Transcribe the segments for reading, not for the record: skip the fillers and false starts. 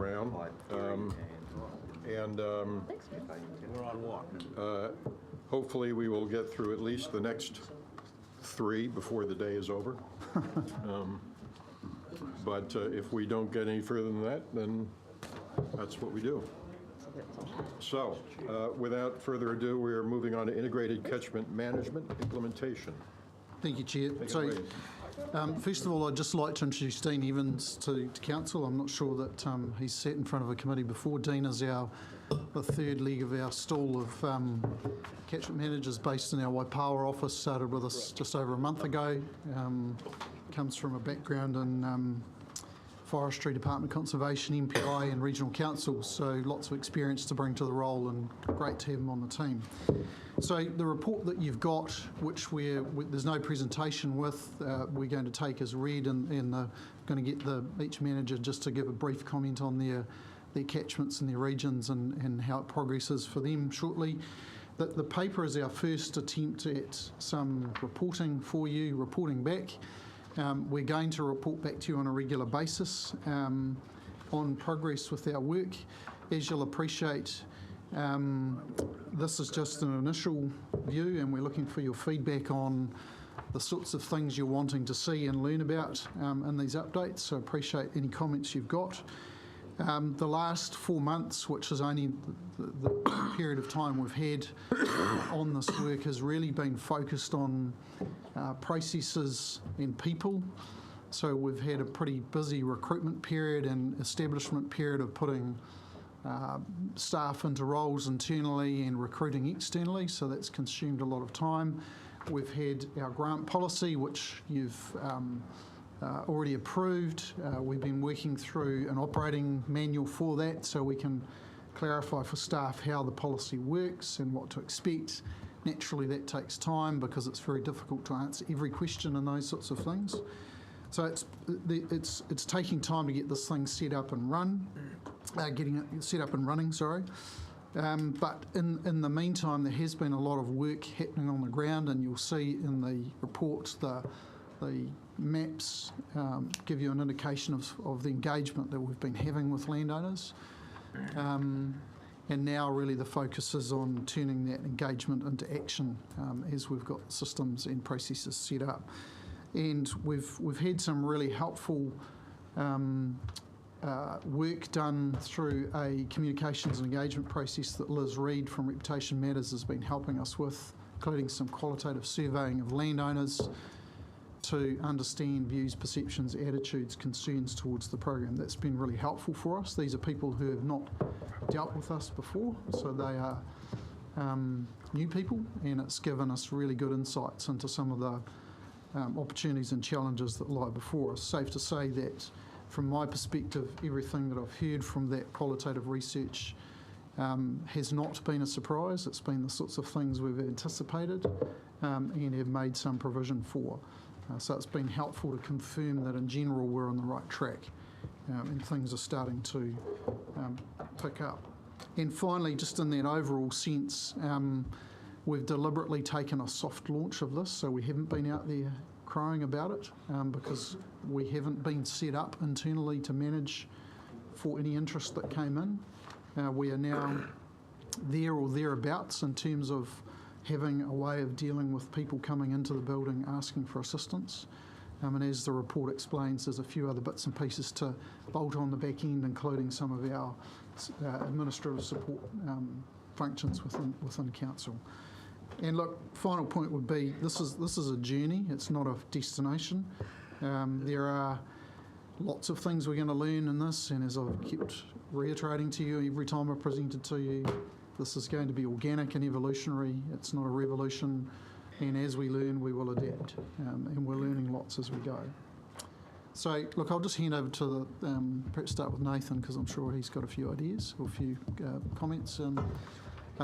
around. We're on what? Hopefully we will get through at least the next 3 before the day is over. But if we don't get any further than that, then that's what we do. So, without further ado, we are moving on to integrated catchment management implementation. Thank you, Chair. So, first of all, I'd just like to introduce Dean Evans to Council. I'm not sure that he's sat in front of a committee before. Dean is the third leg of our stall of catchment managers based in our Waipawa office, started with us just over a month ago. Comes from a background in Forestry Department, Conservation, MPI and Regional Council, so lots of experience to bring to the role and great to have him on the team. So the report that you've got, which there's no presentation with, we're going to take as read and going to get each manager just to give a brief comment on their catchments and their regions and how it progresses for them shortly. The paper is our first attempt at some reporting for you, reporting back. We're going to report back to you on a regular basis on progress with our work. As you'll appreciate, this is just an initial view and we're looking for your feedback on the sorts of things you're wanting to see and learn about in these updates, so appreciate any comments you've got. The last 4 months, which is only the period of time we've had on this work, has really been focused on processes and people. So we've had a pretty busy recruitment period and establishment period of putting staff into roles internally and recruiting externally, so that's consumed a lot of time. We've had our grant policy, which you've already approved. We've been working through an operating manual for that so we can clarify for staff how the policy works and what to expect. Naturally that takes time because it's very difficult to answer every question and those sorts of things. So it's taking time to get this thing set up and getting it set up and running, sorry. But in the meantime, there has been a lot of work happening on the ground, and you'll see in the report the maps give you an indication of the engagement that we've been having with landowners. And now really the focus is on turning that engagement into action as we've got systems and processes set up. And we've had some really helpful work done through a communications and engagement process that Liz Reid from Reputation Matters has been helping us with, including some qualitative surveying of landowners to understand views, perceptions, attitudes, concerns towards the program. That's been really helpful for us. These are people who have not dealt with us before, so they are new people, and it's given us really good insights into some of the opportunities and challenges that lie before us. Safe to say that from my perspective, everything that I've heard from that qualitative research has not been a surprise. It's been the sorts of things we've anticipated and have made some provision for. So it's been helpful to confirm that in general we're on the right track and things are starting to pick up. And finally, just in that overall sense, we've deliberately taken a soft launch of this, so we haven't been out there crowing about it because we haven't been set up internally to manage for any interest that came in. We are now there or thereabouts in terms of having a way of dealing with people coming into the building asking for assistance. And as the report explains, there's a few other bits and pieces to bolt on the back end, including some of our administrative support functions within council. And look, final point would be this is a journey. It's not a destination. There are lots of things we're going to learn in this, and as I've kept reiterating to you every time I've presented to you, this is going to be organic and evolutionary. It's not a revolution, and as we learn, we will adapt, and we're learning lots as we go. So, look, I'll just hand over to perhaps start with Nathan, because I'm sure he's got a few ideas or a few comments,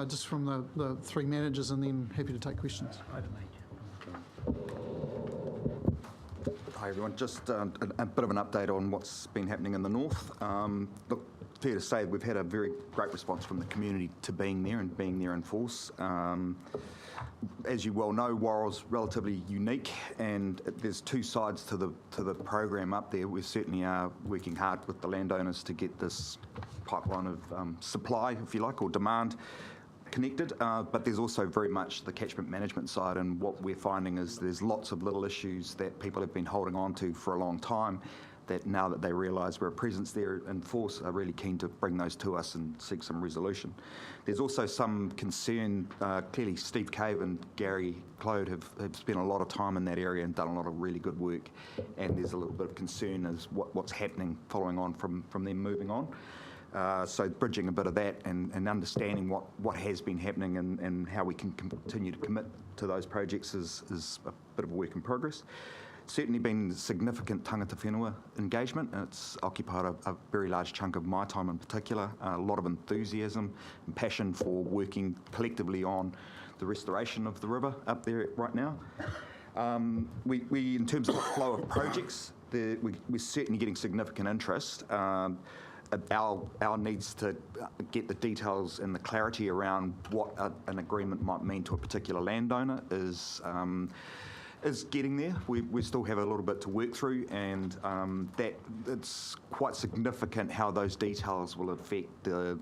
just from the three managers, and then happy to take questions. Hi everyone, just a bit of an update on what's been happening in the north. Look, fair to say we've had a very great response from the community to being there and being there in force. as you well know, Warrell's relatively unique, and there's two sides to the program up there. We certainly are working hard with the landowners to get this pipeline of supply, if you like, or demand connected, but there's also very much the catchment management side, and what we're finding is there's lots of little issues that people have been holding on to for a long time, that now that they realise we're a presence there in force, are really keen to bring those to us and seek some resolution. There's also some concern, clearly Steve Cave and Gary Clode have spent a lot of time in that area and done a lot of really good work, and there's a little bit of concern as what's happening following on from them moving on. So bridging a bit of that and understanding what has been happening and how we can continue to commit to those projects is a bit of a work in progress. Certainly been significant tangata whenua engagement, and it's occupied a very large chunk of my time in particular. A lot of enthusiasm and passion for working collectively on the restoration of the river up there right now. We in terms of the flow of projects, we're certainly getting significant interest. Our needs to get the details and the clarity around what an agreement might mean to a particular landowner is getting there. We still have a little bit to work through, and that it's quite significant how those details will affect the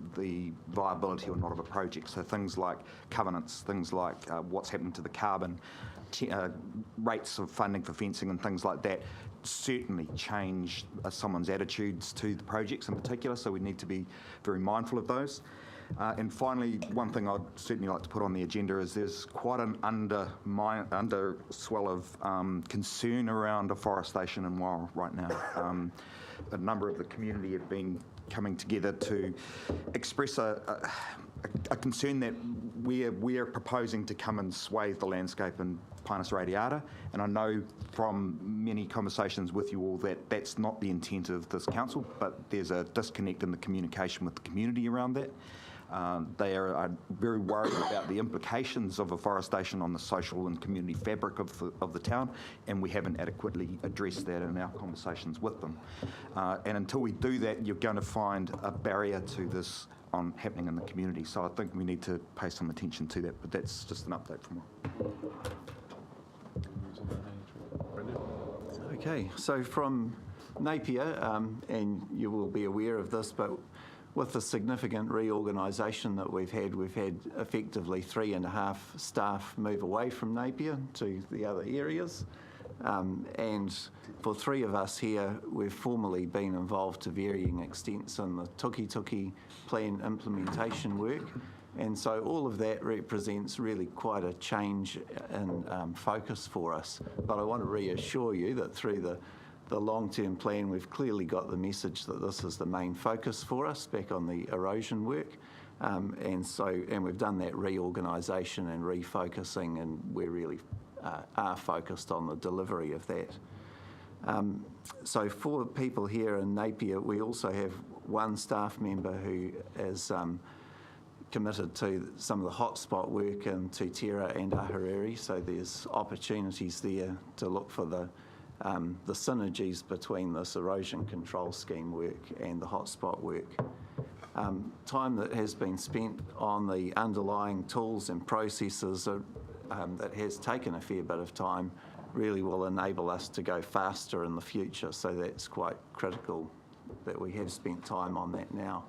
viability or not of a project. So things like covenants, things like what's happening to the carbon, rates of funding for fencing and things like that certainly change someone's attitudes to the projects in particular, so we need to be very mindful of those. And finally, one thing I'd certainly like to put on the agenda is there's quite an underswell of concern around afforestation in Warrell right now. A number of the community have been coming together to express a concern that we're proposing to come and swathe the landscape in Pinus radiata, and I know from many conversations with you all that that's not the intent of this council, but there's a disconnect in the communication with the community around that. They are very worried about the implications of afforestation on the social and community fabric of the town, and we haven't adequately addressed that in our conversations with them. And until we do that, you're going to find a barrier to this happening in the community. So I think we need to pay some attention to that, but that's just an update from me. Okay, so from Napier, and you will be aware of this, but with the significant reorganisation that we've had effectively 3.5 staff move away from Napier to the other areas. And for 3 of us here, we've formally been involved to varying extents in the Tukituki plan implementation work. And so all of that represents really quite a change in focus for us. But I want to reassure you that through the long-term plan, we've clearly got the message that this is the main focus for us back on the erosion work. And we've done that reorganisation and refocusing, and we're really are focused on the delivery of that. So for people here in Napier, we also have one staff member who is committed to some of the hotspot work in Tūtera and Ahuriri, so there's opportunities there to look for the synergies between this erosion control scheme work and the hotspot work. Time that has been spent on the underlying tools and processes that has taken a fair bit of time really will enable us to go faster in the future, so that's quite critical that we have spent time on that now.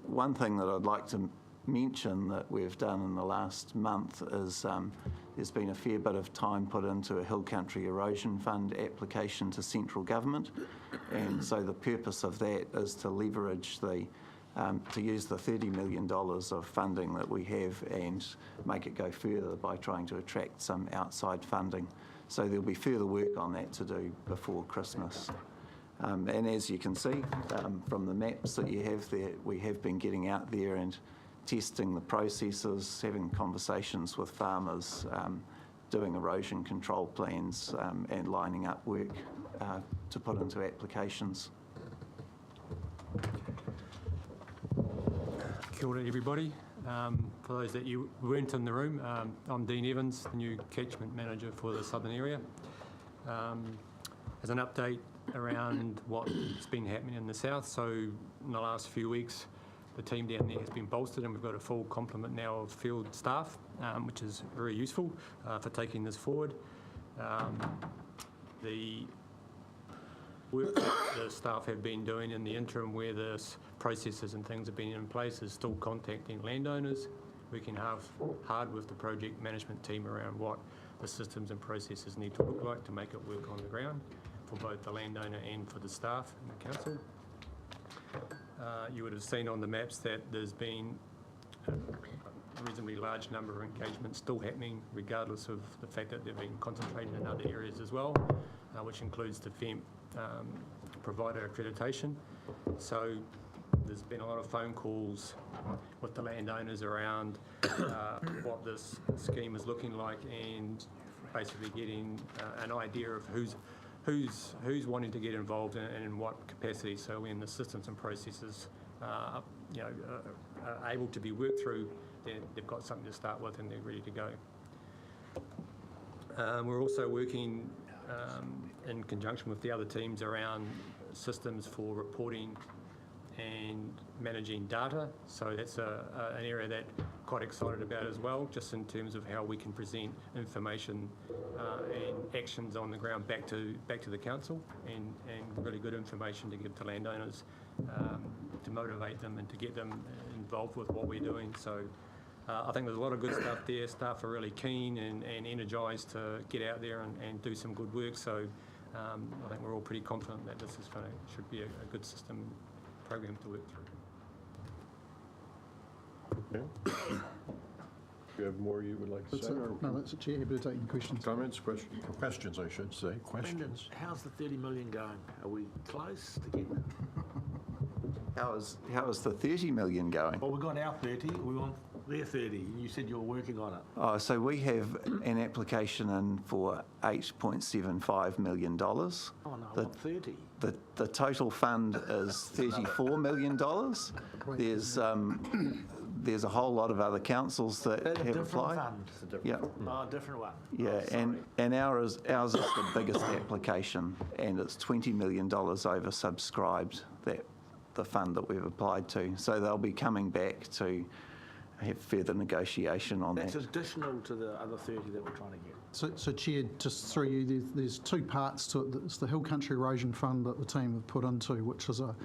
One thing that I'd like to mention that we've done in the last month is there's been a fair bit of time put into a Hill Country Erosion Fund application to central government, and so the purpose of that is to leverage to use the $30 million of funding that we have and make it go further by trying to attract some outside funding. So there'll be further work on that to do before Christmas. And as you can see from the maps that you have there, we have been getting out there and testing the processes, having conversations with farmers, doing erosion control plans and lining up work to put into applications. Kia ora everybody. For those that you weren't in the room, I'm Dean Evans, the new Catchment Manager for the southern area. As an update around what's been happening in the south, so in the last few weeks the team down there has been bolstered, and we've got a full complement now of field staff, which is very useful for taking this forward. The work that the staff have been doing in the interim, where the processes and things have been in place, is still contacting landowners, working hard with the project management team around what the systems and processes need to look like to make it work on the ground for both the landowner and for the staff and the council. You would have seen on the maps that there's been a reasonably large number of engagements still happening, regardless of the fact that they've been concentrated in other areas as well, which includes the FEMP provider accreditation. So there's been a lot of phone calls with the landowners around what this scheme is looking like, and basically getting an idea of who's wanting to get involved and in what capacity. So when the systems and processes are able to be worked through, then they've got something to start with and they're ready to go. We're also working in conjunction with the other teams around systems for reporting and managing data. So that's an area that I'm quite excited about as well, just in terms of how we can present information and actions on the ground back to the council, and really good information to give to landowners to motivate them and to get them involved with what we're doing. So I think there's a lot of good stuff there. Staff are really keen and energised to get out there and do some good work. So I think we're all pretty confident that this is should be a good system program to work through. Okay. Do you have more you would like to That's say? it. or No, that's it, Chair. Happy to take any questions. Comments, questions, I should say, questions. How's the 30 million going? Are we close to getting it? How is the 30 million going? Well, we got our 30, we want their 30, and you said you were working on it. Oh, so we have an application in for $8.75 million. Oh, no, I want 30. The total fund is $34 million. There's a whole lot of other councils that have different applied. fund. Yeah, Oh, a different one. yeah, Oh, and ours is the biggest application, and it's $20 million oversubscribed, that the fund that we've applied to. So they'll be coming back to have further negotiation on That's that. additional to the other 30 that we're trying to get. So Chair, just through you, there's two parts to it. It's the Hill Country Erosion Fund that the team have put into, which is a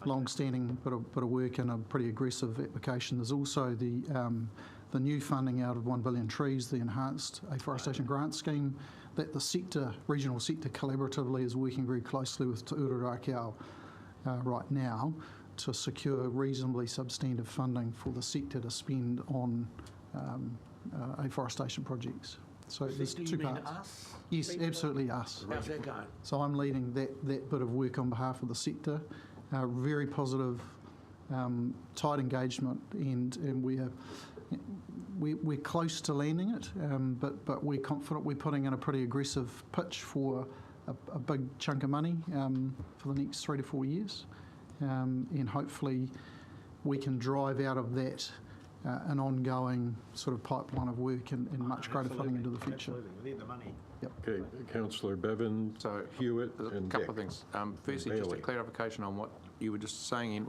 long-standing bit of work and a pretty aggressive application. There's also the new funding out of 1 billion trees, the enhanced afforestation grant scheme, that the regional sector collaboratively is working very closely with Te Urarākei right now to secure reasonably substantive funding for the sector to spend on afforestation projects. So there's Do you two mean parts. us? Yes, absolutely us. How's that going? So I'm leading that bit of work on behalf of the sector. Very positive, tight engagement, and we're close to landing it, but we're confident we're putting in a pretty aggressive pitch for a big chunk of money for the next 3 to 4 years, and hopefully we can drive out of that an ongoing sort of pipeline of work and much greater funding into the future. Absolutely, we need the money. Okay, Councillor Bevan, So, Hewitt, a and couple of Dick. things. Firstly, just a Bailey. clarification on what you were just saying.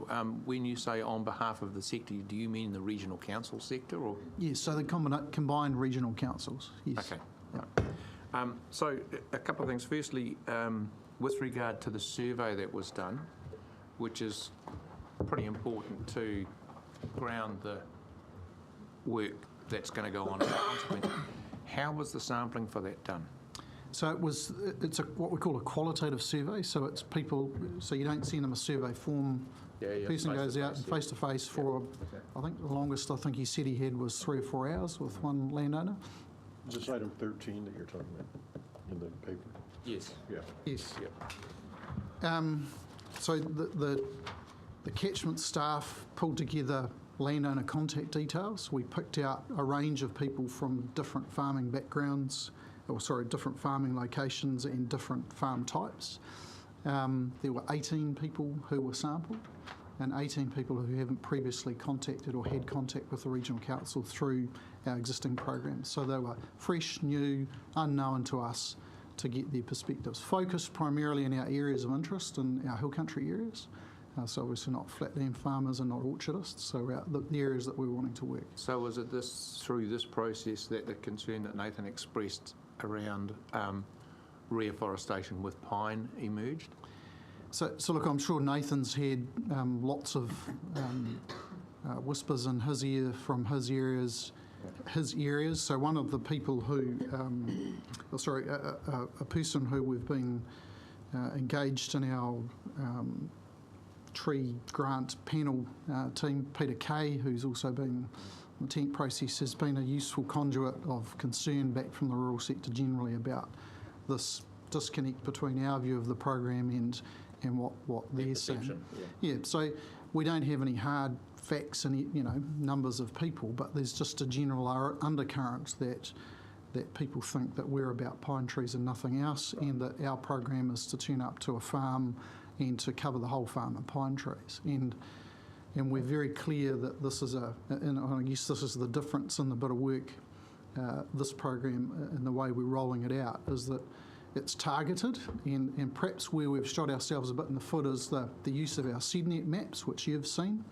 When you say on behalf of the sector, do you mean the regional council sector, or? Yes, so the combined regional councils, yes. Okay. Right. So, a couple of things. Firstly, with regard to the survey that was done, which is pretty important to ground the work that's going to go on. How was the sampling for that done? So it's what we call a qualitative survey. So it's people. So you don't send them a survey form. Yeah, Person goes out face-to-face, face to face for. I think the longest he said he had was 3 or 4 hours with one landowner. Is this item 13 that you're talking about in the paper? Yes. Yeah. Yes. Yep. So the catchment staff pulled together landowner contact details. We picked out a range of people from different farming backgrounds, different farming locations and different farm types. There were 18 people who were sampled and 18 people who haven't previously contacted or had contact with the regional council through our existing programs. So they were fresh, new, unknown to us to get their perspectives. Focused primarily in our areas of interest and our hill country areas. So obviously not flatland farmers and not orchardists, so the areas that we're wanting to work. So was it through this process that the concern that Nathan expressed around reforestation with pine emerged? So look, I'm sure Nathan's had lots of whispers in his ear from his areas. So one of the people who, a person who we've been engaged in our tree grant panel team, Peter Kay, who's also been in the tent process, has been a useful conduit of concern back from the rural sector generally about this disconnect between our view of the program and what they're saying. Yeah, so we don't have any hard facts and numbers of people, but there's just a general undercurrent that people think that we're about pine trees and nothing else, and that our program is to turn up to a farm and to cover the whole farm in pine trees. And we're very clear that this is and I guess this is the difference in the bit of work, this program and the way we're rolling it out, is that it's targeted, and perhaps where we've shot ourselves a bit in the foot is the use of our SEDNet maps, which you've seen,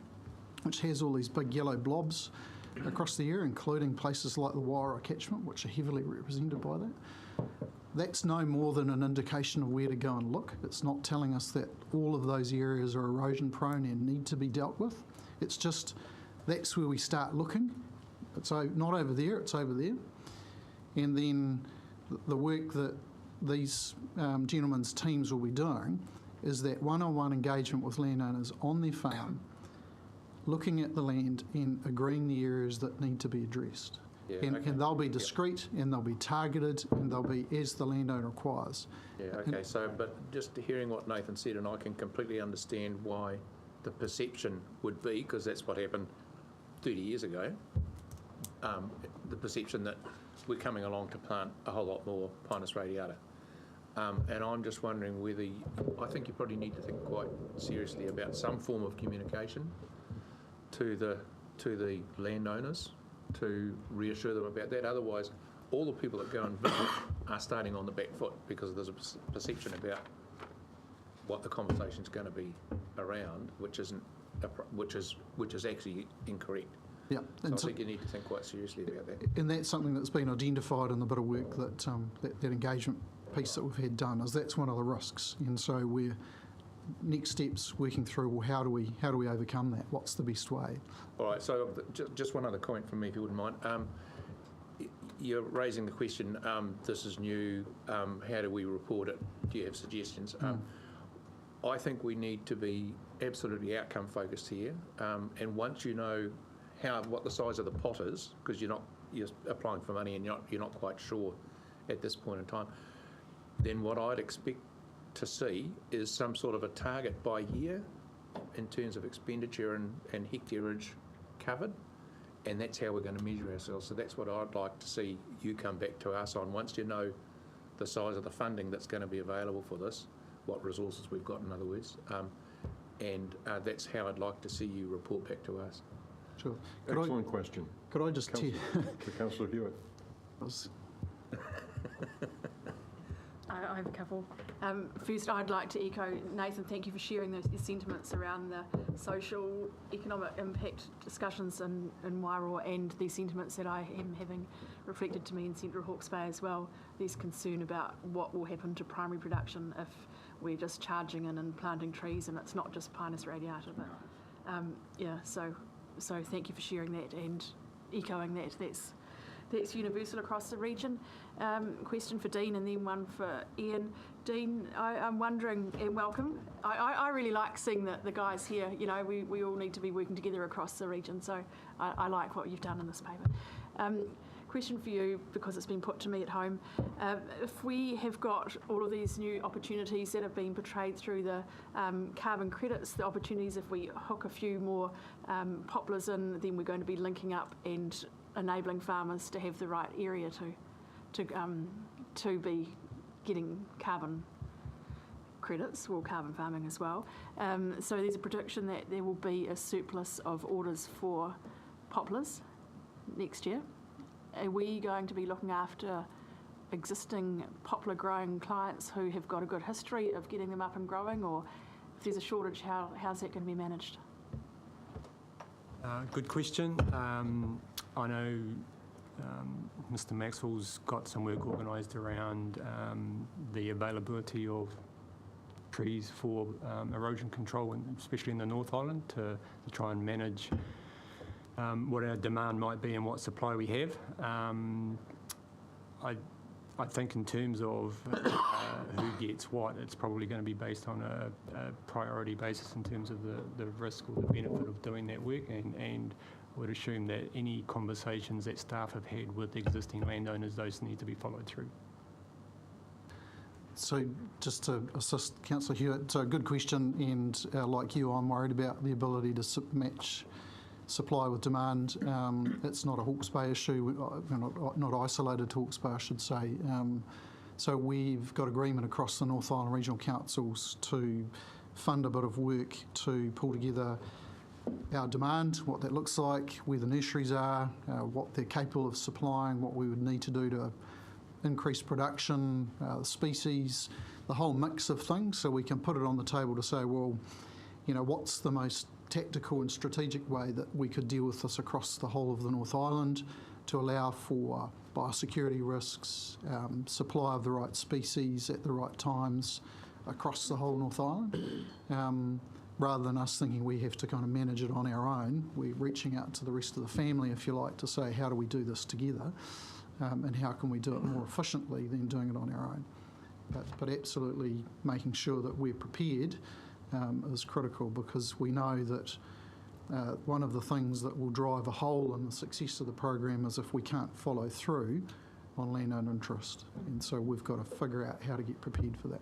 which has all these big yellow blobs across the area, including places like the Whangawehi Catchment, which are heavily represented by that. That's no more than an indication of where to go and look. It's not telling us that all of those areas are erosion prone and need to be dealt with. It's just that's where we start looking. It's not over there, it's over there. And then the work that these gentlemen's teams will be doing is that one-on-one engagement with landowners on their farm, looking at the land and agreeing the areas that need to be addressed. Yeah, and they'll be discreet, and they'll be targeted, and they'll be as the landowner requires. Yeah, okay, but just hearing what Nathan said, and I can completely understand why the perception would be, because that's what happened 30 years ago, the perception that we're coming along to plant a whole lot more Pinus radiata. And I'm just wondering whether, I think you probably need to think quite seriously about some form of communication to the landowners to reassure them about that. Otherwise, all the people that go and visit are starting on the back foot because there's a perception about what the conversation's going to be around, which is actually incorrect. Yeah, so I think you need to think quite seriously about that. And that's something that's been identified in the bit of work that that engagement piece that we've had done, is that's one of the risks. And so we're next steps working through, well, how do we overcome that? What's the best way? All right, so just one other comment from me, if you wouldn't mind. You're raising the question, this is new, how do we report it? Do you have suggestions? I think we need to be absolutely outcome focused here, and once you know what the size of the pot is, because you're applying for money and you're not quite sure at this point in time, then what I'd expect to see is some sort of a target by year in terms of expenditure and hectareage covered, and that's how we're going to measure ourselves. So that's what I'd like to see you come back to us on once you know the size of the funding that's going to be available for this, what resources we've got, in other words, and that's how I'd like to see you report back to us. Sure. Excellent question. Could I just tell you? Councillor Hewitt. I have a couple. First, I'd like to echo Nathan. Thank you for sharing those sentiments around the social, economic impact discussions in Wairoa, and the sentiments that I am having reflected to me in Central Hawke's Bay as well. There's concern about what will happen to primary production if we're just charging in and planting trees, and it's not just Pinus radiata. But so thank you for sharing that and echoing that. That's universal across the region. Question for Dean and then one for Ian. Dean, I'm wondering, and welcome. I really like seeing the guys here. You know, we all need to be working together across the region, so I like what you've done in this paper. Question for you, because it's been put to me at home. If we have got all of these new opportunities that have been portrayed through the carbon credits, the opportunities, if we hook a few more poplars in, then we're going to be linking up and enabling farmers to have the right area to be getting carbon credits, or carbon farming as well. So there's a prediction that there will be a surplus of orders for poplars next year. Are we going to be looking after existing poplar growing clients who have got a good history of getting them up and growing, or if there's a shortage, how's that going to be managed? Good question. I know Mr Maxwell's got some work organised around the availability of trees for erosion control, especially in the North Island, to try and manage what our demand might be and what supply we have. I think in terms of who gets what, it's probably going to be based on a priority basis in terms of the risk or the benefit of doing that work, and would assume that any conversations that staff have had with existing landowners, those need to be followed through. So just to assist Councillor Hewitt, so good question, and like you, I'm worried about the ability to match supply with demand. It's not a Hawke's Bay issue, not isolated to Hawke's Bay, I should say. So we've got agreement across the North Island Regional Councils to fund a bit of work to pull together our demand, what that looks like, where the nurseries are, what they're capable of supplying, what we would need to do to increase production, species, the whole mix of things, so we can put it on the table to say, well, you know, what's the most tactical and strategic way that we could deal with this across the whole of the North Island to allow for biosecurity risks, supply of the right species at the right times across the whole North Island. Rather than us thinking we have to kind of manage it on our own, we're reaching out to the rest of the family, if you like, to say, how do we do this together? And how can we do it more efficiently than doing it on our own? But absolutely making sure that we're prepared is critical, because we know that one of the things that will drive a hole in the success of the program is if we can't follow through on landowner interest. And so we've got to figure out how to get prepared for that.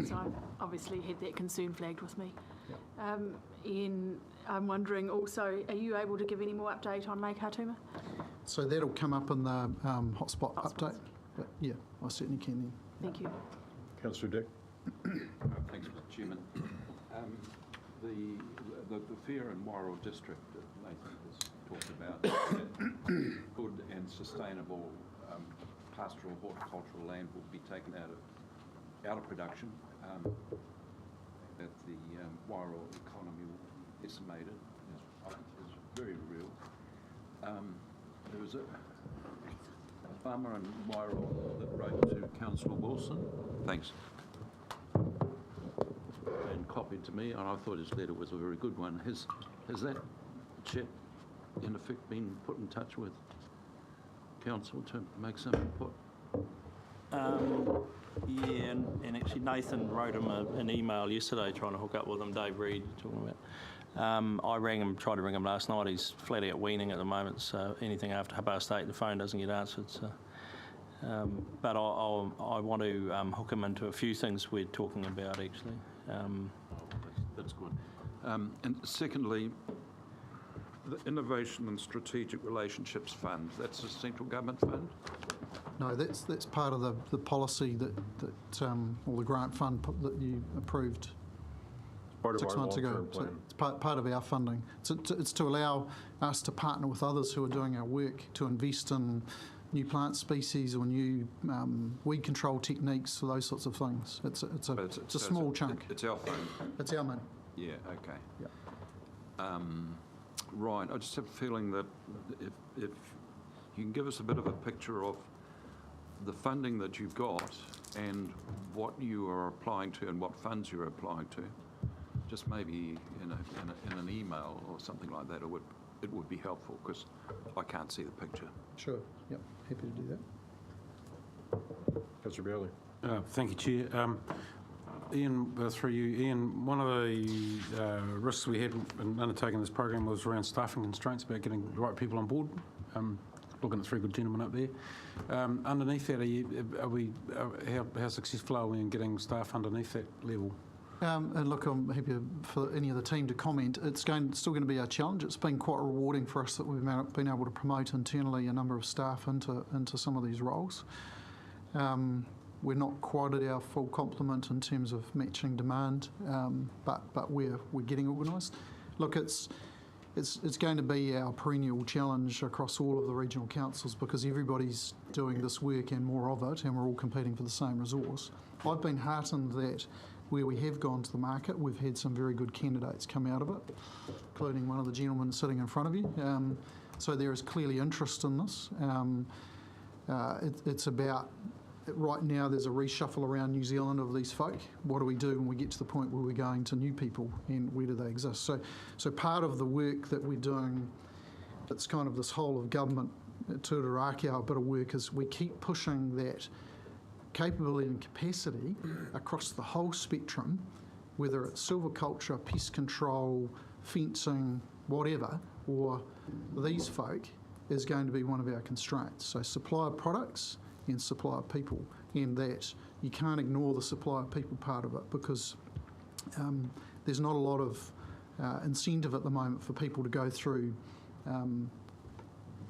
So I've obviously had that concern flagged with me. Yep. Ian, I'm wondering also, are you able to give any more update on Lake Hartuma? So that'll come up in the hotspot Hotspots. update. But yeah, I certainly can then. Thank you. Councillor Dick? Thanks, Mr Chairman. The fair and Wairau district that Nathan has talked about, that good and sustainable pastoral horticultural land will be taken out of production, that the Wairau economy will be decimated is very real. There was a farmer in Wairau that wrote to Councillor Wilson, thanks, and copied to me, and I thought his letter was a very good one. Has that chap, in effect, been put in touch with council to make some input? Yeah, and actually Nathan wrote him an email yesterday trying to hook up with him, Dave Reed, talking about. I rang him, tried to ring him last night. He's flat out weaning at the moment, so anything after 8:30, the phone doesn't get answered. So, but I want to hook him into a few things we're talking about, actually. That's good. And secondly, the Innovation and Strategic Relationships Fund, that's a central government fund? No, that's part of the policy that or the grant fund that you approved Part of 6 our months ago. long-term So plan. it's part of our funding. It's to allow us to partner with others who are doing our work to invest in new plant species or new weed control techniques, or those sorts of things. It's a small chunk. It's our fund? It's our money. Yeah, okay. Yeah. Right, I just have a feeling that if you can give us a bit of a picture of the funding that you've got and what you are applying to and what funds you're applying to, just maybe in an email or something like that, it would be helpful, because I can't see the picture. Sure. Yep. Happy to do that. Councillor Bailey? Thank you, Chair. Ian, through you, Ian, one of the risks we had in undertaking this program was around staffing constraints, about getting the right people on board. Looking at 3 good gentlemen up there. Underneath that, how successful are we in getting staff underneath that level? And look, I'm happy for any of the team to comment. It's still going to be a challenge. It's been quite rewarding for us that we've been able to promote internally a number of staff into some of these roles. We're not quite at our full complement in terms of matching demand, but we're getting organised. Look, it's going to be our perennial challenge across all of the regional councils, because everybody's doing this work and more of it, and we're all competing for the same resource. I've been heartened that where we have gone to the market, we've had some very good candidates come out of it, including one of the gentlemen sitting in front of you. So there is clearly interest in this. It's about, right now there's a reshuffle around New Zealand of these folk. What do we do when we get to the point where we're going to new people, and where do they exist? So part of the work that we're doing, it's kind of this whole of government tūraraki, bit of work, is we keep pushing that capability and capacity across the whole spectrum, whether it's silviculture, pest control, fencing, whatever, or these folk, is going to be one of our constraints. So supply of products and supply of people, and that you can't ignore the supply of people part of it, because there's not a lot of incentive at the moment for people to go through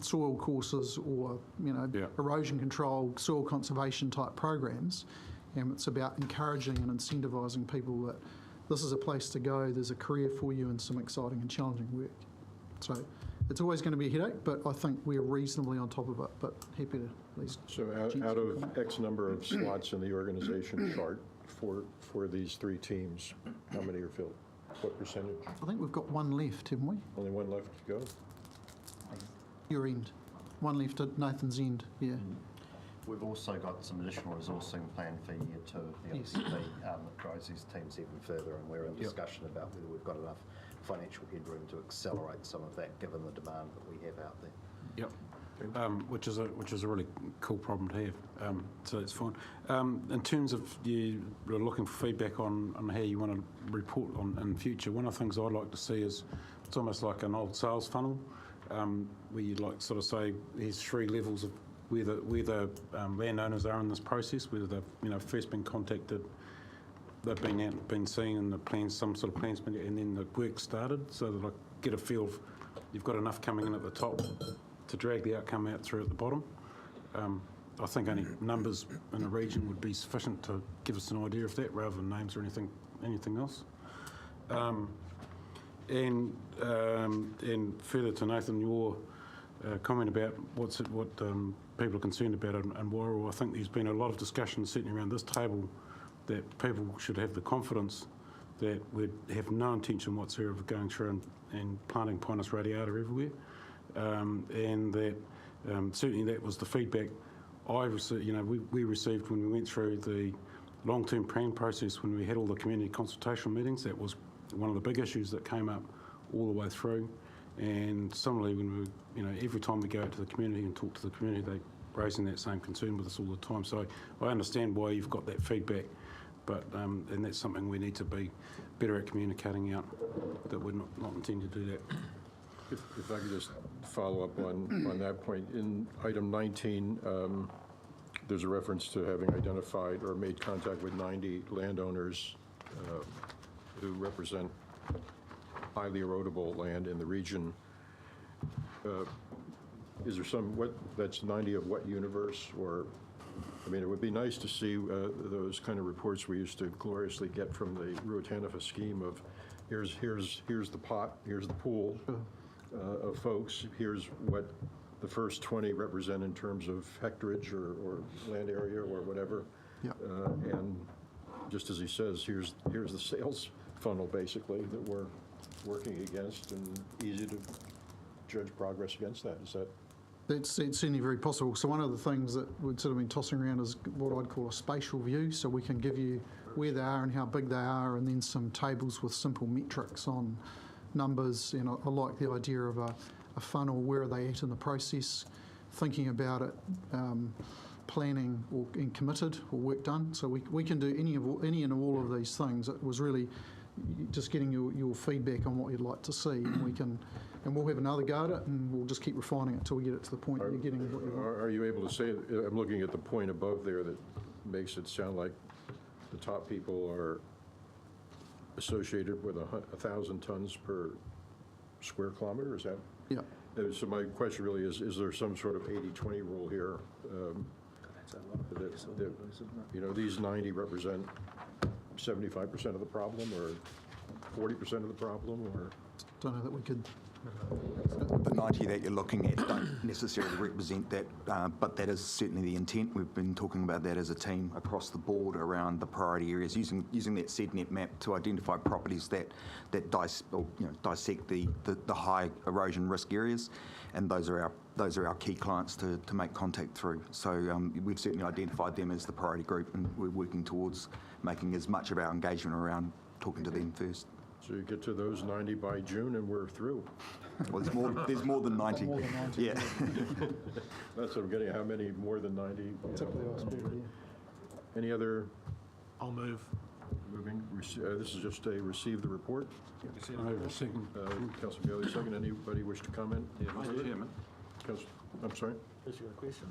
soil courses or erosion control, soil conservation type programs, and it's about encouraging and incentivising people that this is a place to go, there's a career for you and some exciting and challenging work. So it's always going to be a headache, but I think we're reasonably on top of it, but happy to at least... So out of X number of slots in the organisation chart for these three teams, how many are filled? What percentage? I think we've got one left, haven't we? Only one left to go? Your end. One left at Nathan's end, yeah. We've also got some additional resourcing planned for year 2 of the LCP that grows these teams even further, and we're in discussion about whether we've got enough financial headroom to accelerate some of that, given the demand that we have out there. Yep. Which is a really cool problem to have. So that's fine. In terms of you looking for feedback on how you want to report on in future, one of the things I'd like to see is it's almost like an old sales funnel, where you'd like to sort of say there's 3 levels of where the landowners are in this process, whether they've first been contacted, they've been seen in the plans, some sort of plans, and then the work started, so that I get a feel of you've got enough coming in at the top to drag the outcome out through at the bottom. I think only numbers in a region would be sufficient to give us an idea of that, rather than names or anything else. And further to Nathan, your comment about what people are concerned about in Wairua, I think there's been a lot of discussion certainly around this table that people should have the confidence that we'd have no intention whatsoever of going through and planting Pinus radiata everywhere, and that certainly that was the feedback I received. We received when we went through the long-term plan process, when we had all the community consultation meetings. That was one of the big issues that came up all the way through. And similarly, when every time we go out to the community and talk to the community, they're raising that same concern with us all the time. So I understand why you've got that feedback, but and that's something we need to be better at communicating out, that we're not intending to do that. If I could just follow up on that point. In item 19, there's a reference to having identified or made contact with 90 landowners who represent highly erodible land in the region. Is there that's 90 of what universe? Or, I mean, it would be nice to see those kind of reports we used to gloriously get from the Ruatanifa scheme of here's the pot, here's the pool of folks, here's what the first 20 represent in terms of hectarage or land area or whatever. Yep. And just as he says, here's the sales funnel basically that we're working against, and easy to judge progress against that. Is that? That's certainly very possible. So one of the things that we've sort of been tossing around is what I'd call a spatial view, so we can give you where they are and how big they are, and then some tables with simple metrics on numbers. And I like the idea of a funnel. Where are they at in the process? Thinking about it, planning and committed or work done. So we can do any and all of these things. It was really just getting your feedback on what you'd like to see, and we'll have another go at it, and we'll just keep refining it until we get it to the point where you're getting what you want. Are you able to say, I'm looking at the point above there that makes it sound like the top people are associated with 1,000 tons per square kilometre, is that? Yeah. So my question really is there some sort of 80-20 rule here? These 90 represent 75% of the problem, or 40% of the problem, or? don't know that we could. The 90 that you're looking at don't necessarily represent that, but that is certainly the intent. We've been talking about that as a team across the board around the priority areas, using that ZNet map to identify properties that dissect the high erosion risk areas, and those are our key clients to make contact through. So we've certainly identified them as the priority group, and we're working towards making as much of our engagement around talking to them first. So you get to those 90 by June and we're through. Well, there's more than 90. More than 90. Yeah. That's what I'm getting, how many more than 90? Typically, I suppose, yeah. Any other I'll move. moving? This is just a receive the report. Over second. Councillor Bailey, second. Anybody wish to comment? Yeah, Mr. Chairman. I'm sorry. Is your question?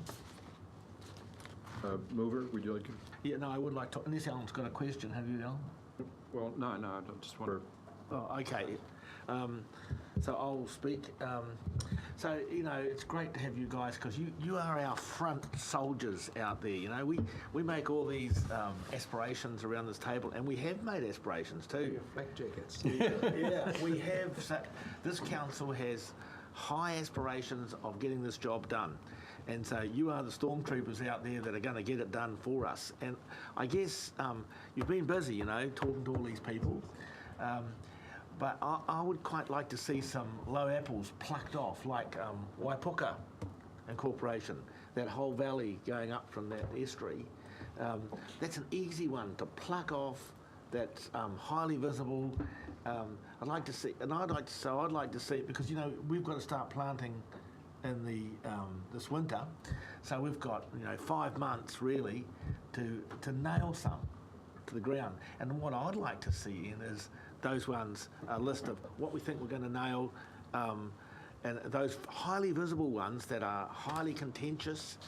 Mover, would you like to? Yeah, no, I would like to, unless Alan's got a question, have you, Alan? Well, no, I just want to... Oh, okay. So I'll speak. So, you know, it's great to have you guys because you are our front soldiers out there. You know, we make all these aspirations around this table, and we have made aspirations too. Black jackets. Yeah, we have. So this council has high aspirations of getting this job done. And so you are the stormtroopers out there that are going to get it done for us. And I guess you've been busy, you know, talking to all these people. But I would quite like to see some low apples plucked off, like Waipuka Incorporation, that whole valley going up from that estuary. That's an easy one to pluck off, that's highly visible. I'd like to see, and I'd like to see it because, you know, we've got to start planting in the this winter, so we've got 5 months really to nail some to the ground. And what I'd like to see is those ones, a list of what we think we're going to nail, and those highly visible ones that are highly contentious.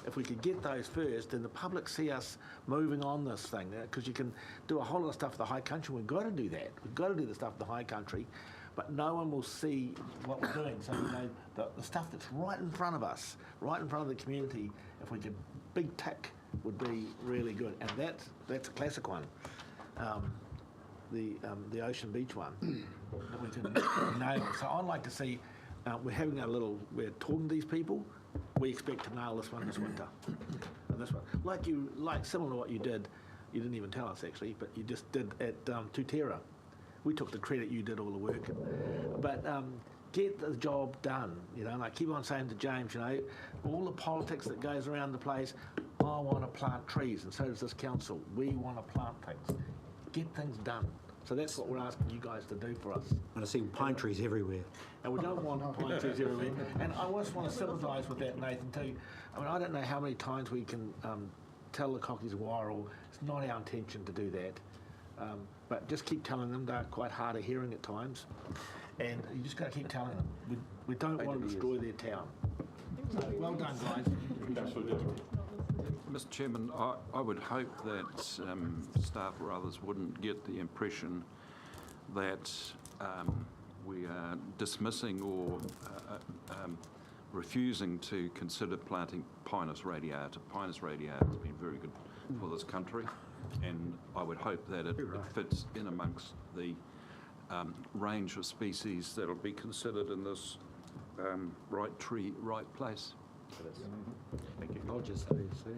If we could get those first, then the public see us moving on this thing, because you can do a whole lot of stuff in the high country. We've got to do that. We've got to do the stuff in the high country. But no one will see what we're doing. So, you know, the stuff that's right in front of us, right in front of the community, if we could big tick, would be really good. And that's a classic one, the Ocean Beach one, that we can nail. So I'd like to see, we're talking to these people, we expect to nail this one this winter. And this one, like similar to what you did, you didn't even tell us actually, but you just did at Tutera. We took the credit, you did all the work. But get the job done, you know, and I keep on saying to James, you know, all the politics that goes around the place, I want to plant trees, and so does this council. We want to plant things. Get things done. So that's what we're asking you guys to do for us. And I've seen pine trees everywhere. And we don't want pine trees everywhere. And I just want to sympathise with that, Nathan, too. I mean, I don't know how many times we can tell the cockies of Wairoa, it's not our intention to do that. But just keep telling them. They're quite hard of hearing at times. And you just got to keep telling them. We don't want to destroy their town. So, well done, guys. Mr. Chairman, I would hope that staff or others wouldn't get the impression that we are dismissing or refusing to consider planting Pinus radiata. Pinus radiata has been very good for this country, and I would hope that it fits in amongst the range of species that will be considered in this right tree, right place. Thank you. Rogers, how do you say?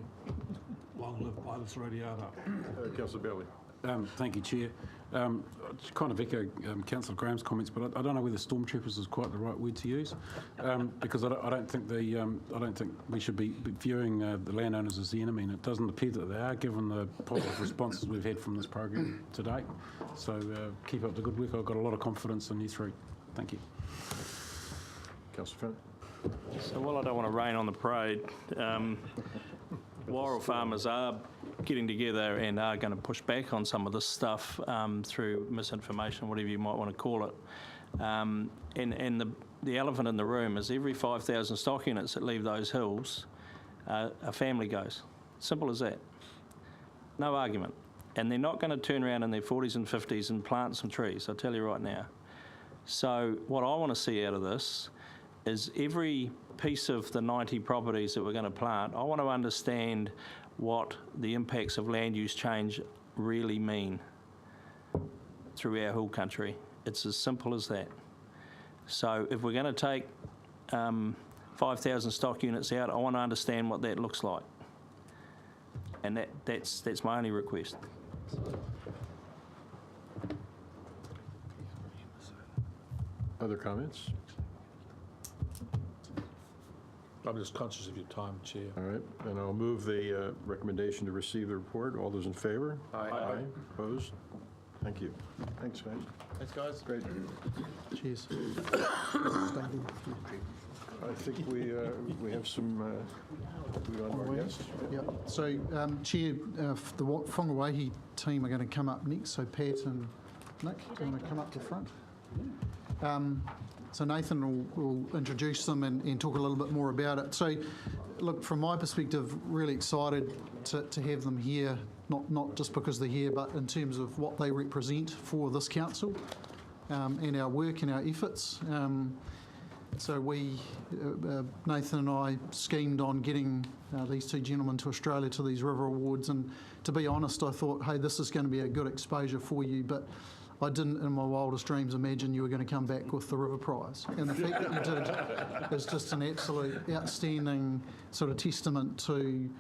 Long live Pinus radiata. Councillor Bailey. Thank you, Chair. I kind of echo Councillor Graham's comments, but I don't know whether stormtroopers is quite the right word to use, because I don't think we should be viewing the landowners as the enemy, and it doesn't appear that they are, given the positive responses we've had from this program to date. So keep up the good work. I've got a lot of confidence in you three. Thank you. Councillor Finn. So while I don't want to rain on the parade, Wairoa farmers are getting together and are going to push back on some of this stuff through misinformation, whatever you might want to call it. And the elephant in the room is every 5,000 stock units that leave those hills, a family goes. Simple as that. No argument. And they're not going to turn around in their 40s and 50s and plant some trees, I'll tell you right now. So what I want to see out of this is every piece of the 90 properties that we're going to plant, I want to understand what the impacts of land use change really mean through our hill country. It's as simple as that. So if we're going to take 5,000 stock units out, I want to understand what that looks like. And that's my only request. Other comments? I'm just conscious of your time, Chair. All right, and I'll move the recommendation to receive the report. All those in favor? Aye. Opposed? Thank you. Thanks, guys. Thanks, guys. Great. Cheers. I think we have some, we on our guests. Yeah. So, Chair, the Whangawehi team are going to come up next. So Pat and Nick, do you want to come up to front? So Nathan will introduce them and talk a little bit more about it. So, look, from my perspective, really excited to have them here, not just because they're here, but in terms of what they represent for this council and our work and our efforts. So we, Nathan and I, schemed on getting these two gentlemen to Australia to these River Awards, and to be honest, I thought, hey, this is going to be a good exposure for you, but I didn't in my wildest dreams imagine you were going to come back with the River Prize. And the fact that you did is just an absolute outstanding sort of testament to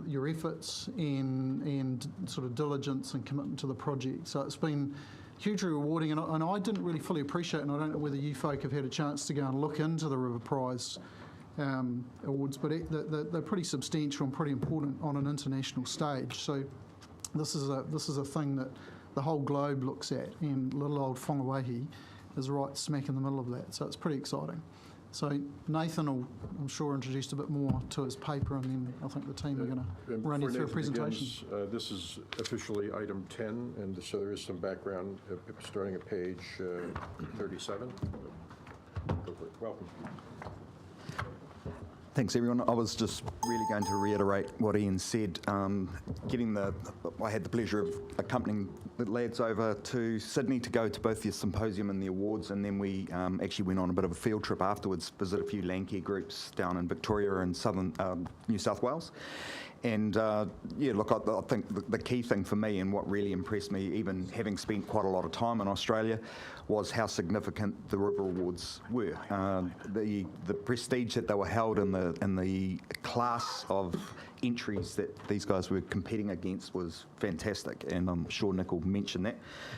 your efforts and sort of diligence and commitment to the project. So it's been hugely rewarding, and I didn't really fully appreciate, and I don't know whether you folk have had a chance to go and look into the River Prize awards, but they're pretty substantial and pretty important on an international stage. So this is a thing that the whole globe looks at, and little old Whangawehi is right smack in the middle of that. So it's pretty exciting. So Nathan will, I'm sure, introduce a bit more to his paper, and then I think the team are going to run you through a presentation. This is officially item 10, and so there is some background starting at page 37. Go for it. Welcome. Thanks, everyone. I was just really going to reiterate what Ian said. I had the pleasure of accompanying the lads over to Sydney to go to both the symposium and the awards, and then we actually went on a bit of a field trip afterwards, visit a few landcare groups down in Victoria and southern New South Wales. And yeah, look, I think the key thing for me, and what really impressed me, even having spent quite a lot of time in Australia, was how significant the River Awards were. The prestige that they were held and the class of entries that these guys were competing against was fantastic, and I'm sure Nick will mention that.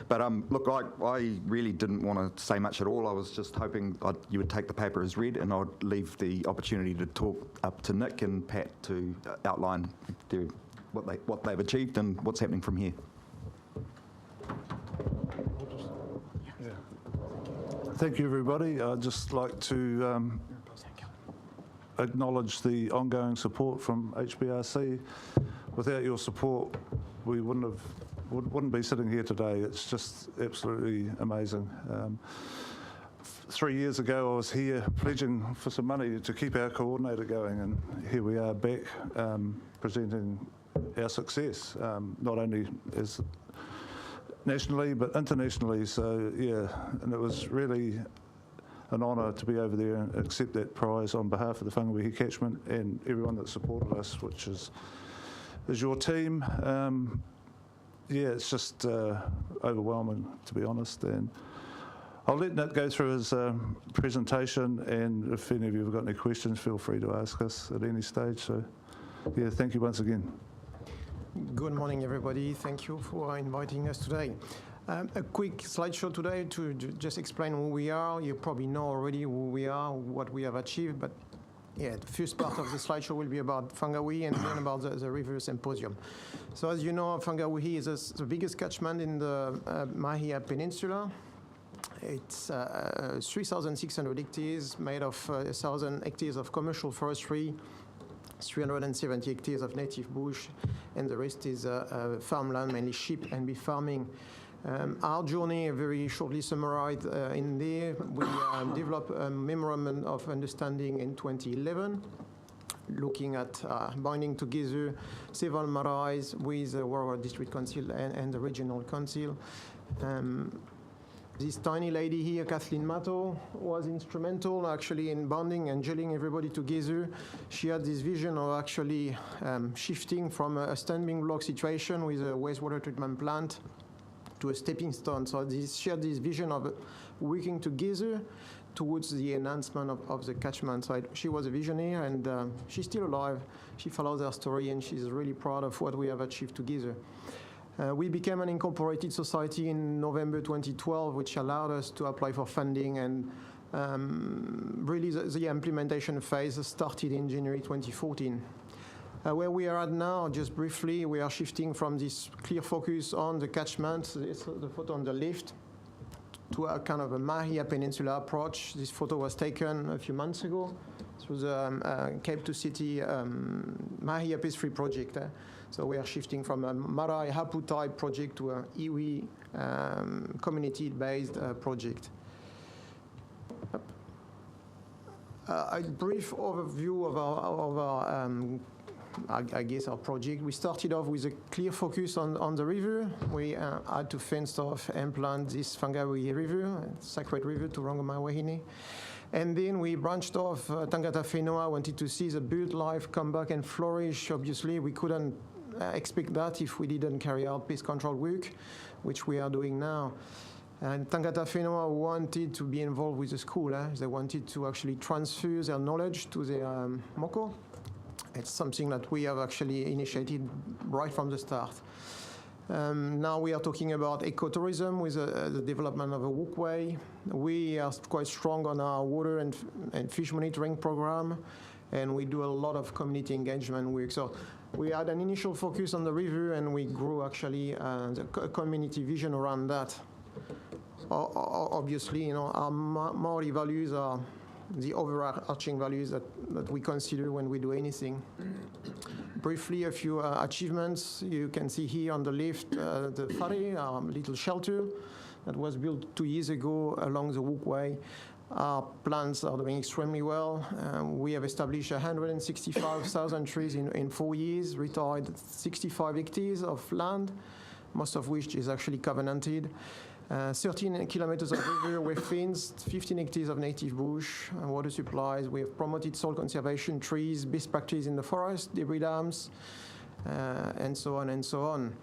But look, I really didn't want to say much at all. I was just hoping you would take the paper as read, and I'd leave the opportunity to talk up to Nick and Pat to outline what they've achieved and what's happening from here. Thank you, everybody. I'd just like to acknowledge the ongoing support from HBRC. Without your support, we wouldn't be sitting here today. It's just absolutely amazing. 3 years ago, I was here pledging for some money to keep our coordinator going, and here we are back presenting our success, not only as nationally but internationally. So yeah, and it was really an honour to be over there and accept that prize on behalf of the Whangawehi Catchment and everyone that supported us, which is your team. Yeah, it's just overwhelming, to be honest. And I'll let Nick go through his presentation, and if any of you have got any questions, feel free to ask us at any stage. So yeah, thank you once again. Good morning, everybody. Thank you for inviting us today. A quick slideshow today to just explain who we are. You probably know already who we are, what we have achieved, but yeah, the first part of the slideshow will be about Whangawehi and then about the River Symposium. So as you know, Whangawehi is the biggest catchment in the Mahia Peninsula. It's 3,600 hectares made of 1,000 hectares of commercial forestry, 370 hectares of native bush, and the rest is farmland, mainly sheep and beef farming. Our journey, very shortly summarized in there, we developed a memorandum of understanding in 2011, looking at binding together several marais with the Whangawehi District Council and the Regional Council. This tiny lady here, Kathleen Matto, was instrumental actually in bonding and gelling everybody together. She had this vision of actually shifting from a standing block situation with a wastewater treatment plant a stepping stone. So this shared this vision of working together towards the enhancement of the catchment. So she was a visionary, and she's still alive. She follows our story, and she's really proud of what we have achieved together. We became an incorporated society in November 2012, which allowed us to apply for funding, and really the implementation phase started in January 2014. Where we are at now, just briefly, we are shifting from this clear focus on the catchment, it's the photo on the left, to a kind of a Mahia Peninsula approach. This photo was taken a few months ago. It was a Cape to City Mahia Peace Free project. So we are shifting from a Marae Hapu type project to a iwi community-based project. A brief overview of our I guess our project. We started off with a clear focus on the river. We had to fence off and plant this Whangawehi river, a sacred river to Whangawehi. And then we branched off. Tangata Whenua wanted to see the bird life come back and flourish. Obviously, we couldn't expect that if we didn't carry out pest control work, which we are doing now. And Tangata Whenua wanted to be involved with the school. They wanted to actually transfer their knowledge to their moko. It's something that we have actually initiated right from the start. Now we are talking about ecotourism with the development of a walkway. We are quite strong on our water and fish monitoring program, and we do a lot of community engagement work. So we had an initial focus on the river, and we grew actually the community vision around that. Obviously, our Maori values are the overarching values that we consider when we do anything. Briefly, a few achievements. You can see here on the left the whare, our little shelter that was built 2 years ago along the walkway. Our plants are doing extremely well. We have established 165,000 trees in 4 years, retired 65 hectares of land, most of which is actually covenanted. 13 kilometers of river were fenced, 15 hectares of native bush, water supplies. We have promoted soil conservation, trees, best practice in the forest, debris dams, and so on and so on.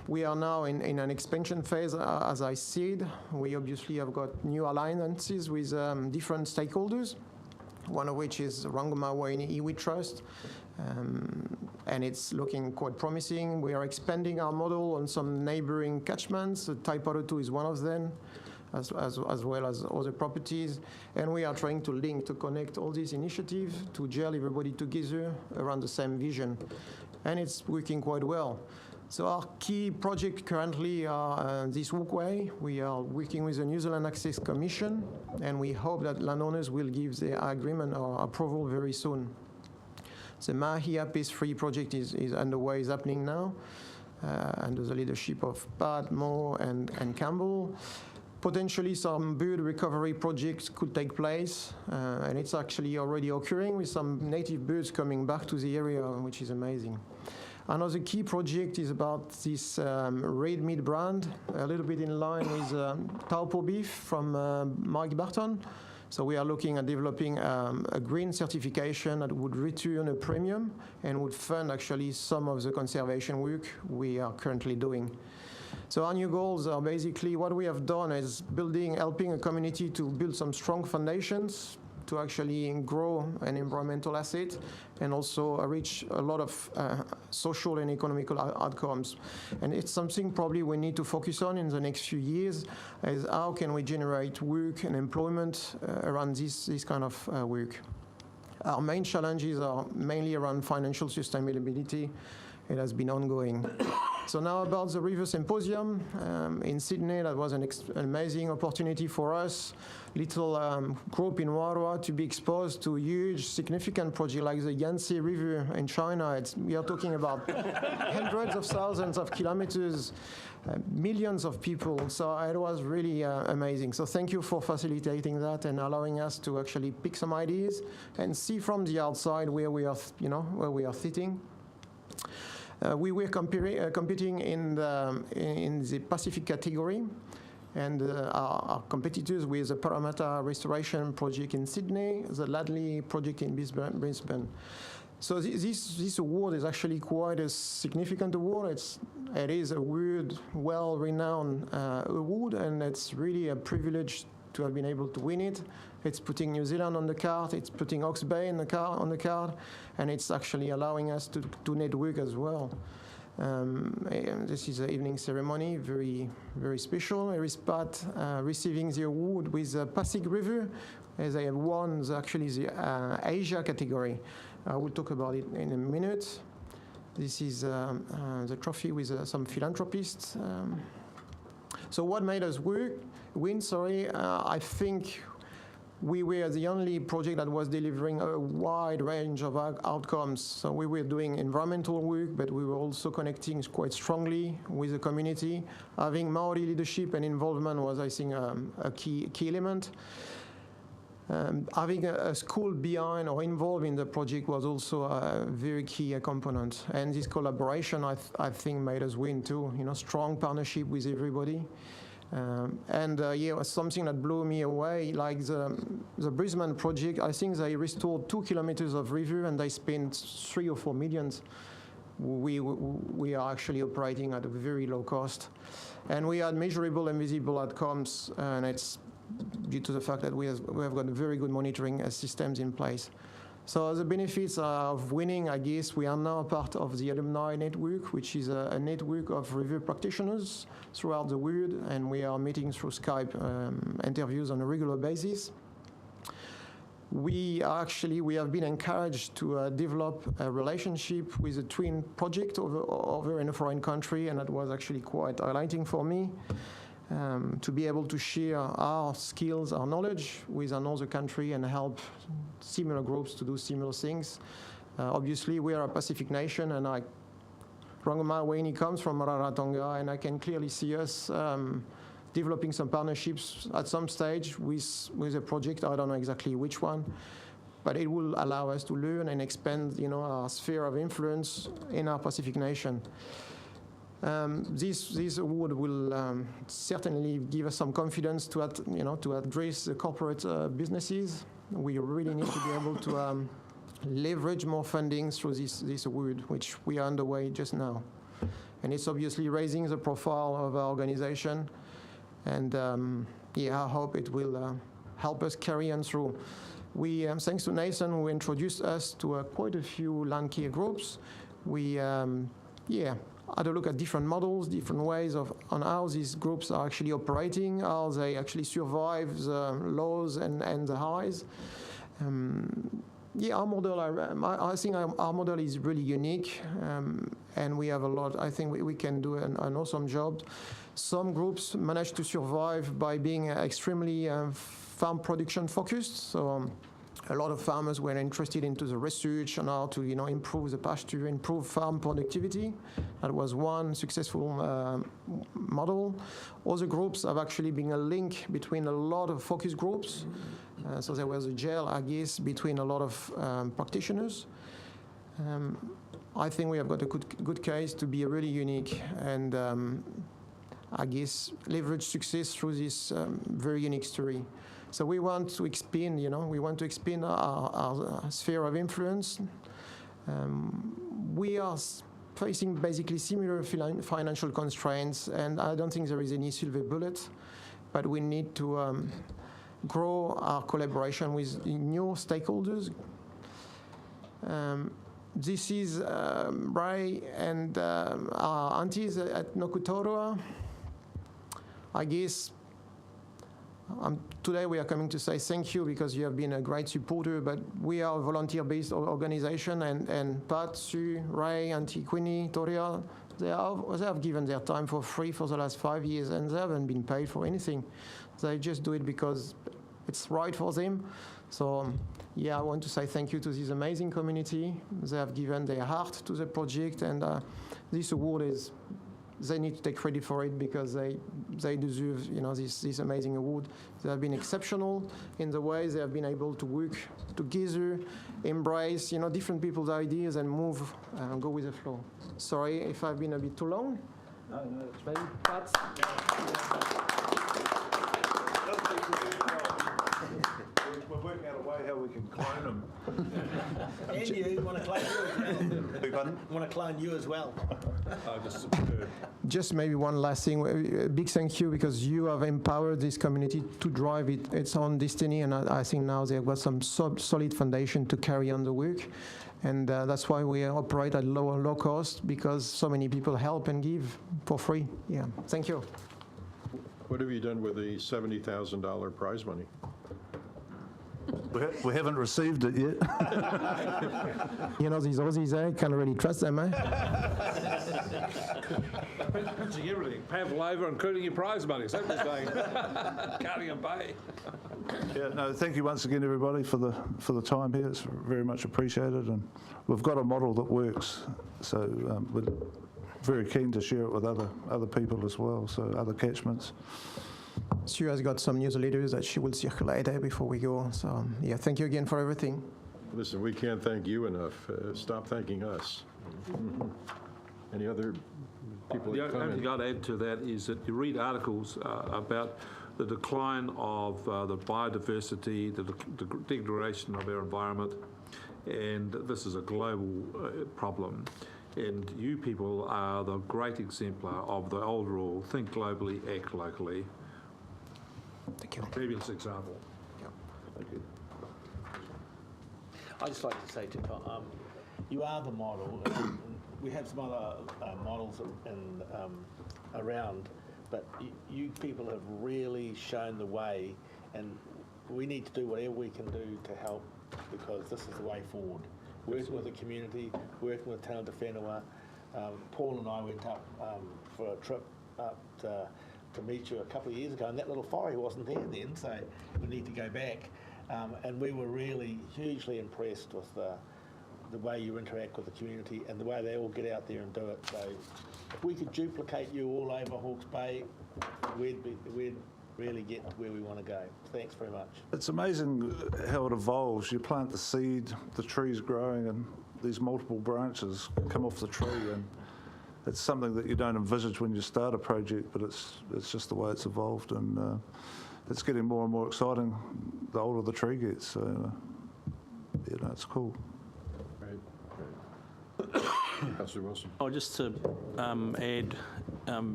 We are now in an expansion phase, as I said. We obviously have got new alliances with different stakeholders, one of which is Whangawehi Iwi Trust, and it's looking quite promising. We are expanding our model on some neighboring catchments. Taiparutu is one of them, as well as other properties. And we are trying to connect all these initiatives to gel everybody together around the same vision. And it's working quite well. So our key project currently are this walkway. We are working with the New Zealand Access Commission, and we hope that landowners will give their agreement or approval very soon. The Mahia Peace Free project is underway, is happening now, under the leadership of Pat, Moore, and Campbell. Potentially some bird recovery projects could take place, and it's actually already occurring with some native birds coming back to the area, which is amazing. Another key project is about this red meat brand, a little bit in line with Taupo beef from Mike Barton. So we are looking at developing a green certification that would return a premium and would fund actually some of the conservation work we are currently doing. So our new goals are basically what we have done is helping a community to build some strong foundations to actually grow an environmental asset and also reach a lot of social and economical outcomes. And it's something probably we need to focus on in the next few years, is how can we generate work and employment around this kind of work. Our main challenges are mainly around financial sustainability. It has been ongoing. So now about the River Symposium in Sydney. That was an amazing opportunity for us, little group in Wairua, to be exposed to huge, significant project like the Yangtze River in China. We are talking about hundreds of thousands of kilometers, millions of people. So it was really amazing. So thank you for facilitating that and allowing us to actually pick some ideas and see from the outside where we are, where we are sitting. We were competing in the Pacific category, and our competitors with the Parramatta Restoration Project in Sydney, the Ladley Project in Brisbane. So this award is actually quite a significant award. It is a well-renowned award, and it's really a privilege to have been able to win it. It's putting New Zealand on the card, it's putting Hawke's Bay on the card, and it's actually allowing us to network as well. This is an evening ceremony, very, very special. Here is Pat receiving the award with Pasig River, as I have won the Asia category. I will talk about it in a minute. This is the trophy with some philanthropists. So what made us win? I think we were the only project that was delivering a wide range of outcomes. So we were doing environmental work, but we were also connecting quite strongly with the community. Having Maori leadership and involvement was, I think, a key element. Having a school behind or involved in the project was also a very key component. And this collaboration, I think, made us win too. Strong partnership with everybody. It was something that blew me away, like the Brisbane project. I think they restored 2 kilometers of river and they spent 3 or 4 millions. We are actually operating at a very low cost. And we had measurable and visible outcomes, and it's due to the fact that we have got very good monitoring systems in place. So the benefits of winning, I guess, we are now part of the alumni network, which is a network of river practitioners throughout the world, and we are meeting through Skype interviews on a regular basis. We have been encouraged to develop a relationship with a twin project over in a foreign country, and that was actually quite highlighting for me. To be able to share our skills, our knowledge with another country and help similar groups to do similar things. Obviously, we are a Pacific nation, and Whangawehi comes from Rarotonga, and I can clearly see us developing some partnerships at some stage with a project. I don't know exactly which one, but it will allow us to learn and expand, our sphere of influence in our Pacific nation. This award will certainly give us some confidence to address the corporate businesses. We really need to be able to leverage more funding through this award, which we are underway just now. And it's obviously raising the profile of our organization. And I hope it will help us carry on through. We, thanks to Nathan, who introduced us to quite a few land care groups. We, had a look at different models, different ways on how these groups are actually operating, how they actually survive the lows and the highs. Our model, I think our model is really unique, and we have a lot. I think we can do an awesome job. Some groups manage to survive by being extremely farm production focused. So a lot of farmers were interested into the research on how to, improve the pasture, improve farm productivity. That was one successful model. Other groups have actually been a link between a lot of focus groups. So there was a gel, I guess, between a lot of practitioners. I think we have got a good case to be really unique and, I guess, leverage success through this very unique story. So we want to expand, our sphere of influence. We are facing basically similar financial constraints, and I don't think there is any silver bullet, but we need to grow our collaboration with new stakeholders. This is Ray and our aunties at Nokutoroa. I guess today we are coming to say thank you because you have been a great supporter, but we are a volunteer-based organization, and Pat, Sue, Ray, Auntie Queenie, Toria, they have given their time for free for the last 5 years, and they haven't been paid for anything. They just do it because it's right for them. So, I want to say thank you to this amazing community. They have given their heart to the project, and this award is, they need to take credit for it because they deserve, this amazing award. They have been exceptional in the way they have been able to work together, embrace, different people's ideas and move, go with the flow. Sorry if I've been a bit too long. No, it's been Pat. We're working out a way how we can clone them. And you want to clone you as well. Want to clone you as well. Just maybe one last thing. A big thank you because you have empowered this community to drive its own destiny, and I think now they've got some solid foundation to carry on the work. And that's why we operate at low cost, because so many people help and give for free. Yeah, thank you. What have you done with the $70,000 prize money? We haven't received it yet. You know, these Aussies, I can't really trust them, eh? Pinching everything, pavlova, including your prize money. So we're saying, counting and pay. Yeah, no, thank you once again, everybody, for the time here. It's very much appreciated, and we've got a model that works. So we're very keen to share it with other people as well. So other catchments. Sue has got some newsletters that she will circulate before we go. So, yeah, thank you again for everything. Listen, we can't thank you enough. Stop thanking us. Any other people? The only thing I'd add to that is that you read articles about the decline of the biodiversity, the degradation of our environment, and this is a global problem. And you people are the great exemplar of the old rule: think globally, act locally. Thank you. Fabulous example. Thank you. I'd just like to say to Tom, you are the model. We have some other models around, but you people have really shown the way, and we need to do whatever we can do to help, because this is the way forward. Working with the community, working with Tana Te Whenua. Paul and I went up for a trip up to meet you a couple of years ago, and that little forry wasn't there then, so we need to go back. And we were really hugely impressed with the way you interact with the community and the way they all get out there and do it. So if we could duplicate you all over Hawke's Bay, we'd really get to where we want to go. Thanks very much. It's amazing how it evolves. You plant the seed, the tree's growing, and these multiple branches come off the tree, and it's something that you don't envisage when you start a project, but it's just the way it's evolved, and it's getting more and more exciting the older the tree gets. So, it's cool. Right. Councillor Wilson. Oh, just to add,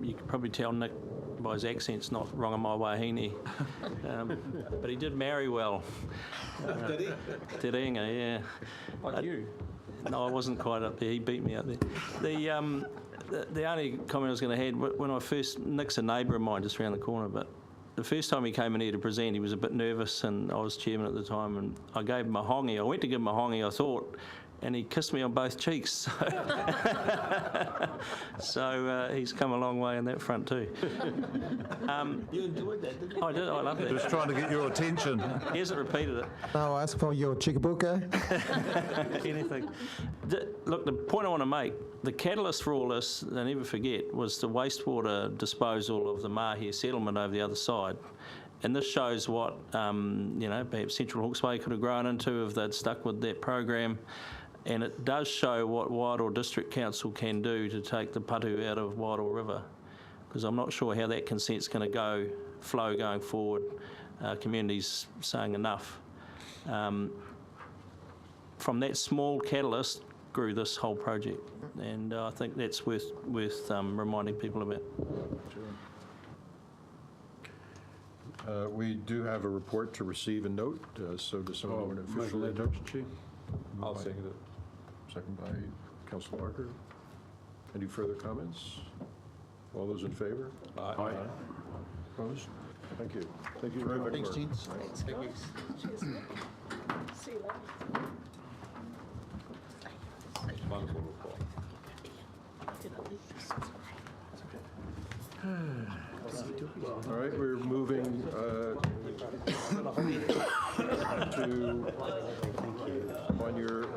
you can probably tell Nick by his accent's not Whangawehi, but he did marry well. Did he? Te Reinga, yeah. Like you. No, I wasn't quite up there. He beat me up there. The only comment I was going to add, when I first, Nick's a neighbour of mine just around the corner, but the first time he came in here to present, he was a bit nervous, and I was chairman at the time, and I gave him a hongi. I went to give him a hongi, I thought, and he kissed me on both cheeks. So he's come a long way on that front too. You enjoyed that, didn't you? I did, I loved it. Just trying to get your attention. He hasn't repeated it. Now ask for your checkbook, eh? Anything. Look, the point I want to make, the catalyst for all this, I never forget, was the wastewater disposal of the Mahia settlement over the other side. And this shows what, perhaps Central Hawke's Bay could have grown into if they'd stuck with that program. And it does show what Wairoa District Council can do to take the patu out of Wairoa River, because I'm not sure how that consent's going to flow going forward. Communities saying enough. From that small catalyst grew this whole project, and I think that's worth reminding people about. We do have a report to receive and note, so does someone want to officially note? I'll second it. Second by Councillor Barker. Any further comments? All those in favor? Aye. Opposed? Thank you. Thank you. Terrific Thanks, work. gents. Thanks, guys. Cheers. See you later. Wonderful report. All right, we're moving to,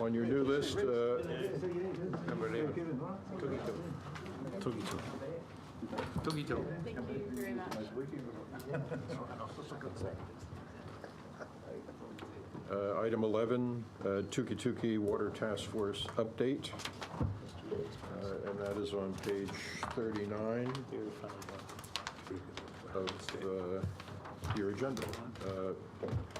on your new list, Number 11. Tukituki. Tukituki. Thank you very much. item 11, Tukituki Water Task Force update, and that is on page 39 of your agenda.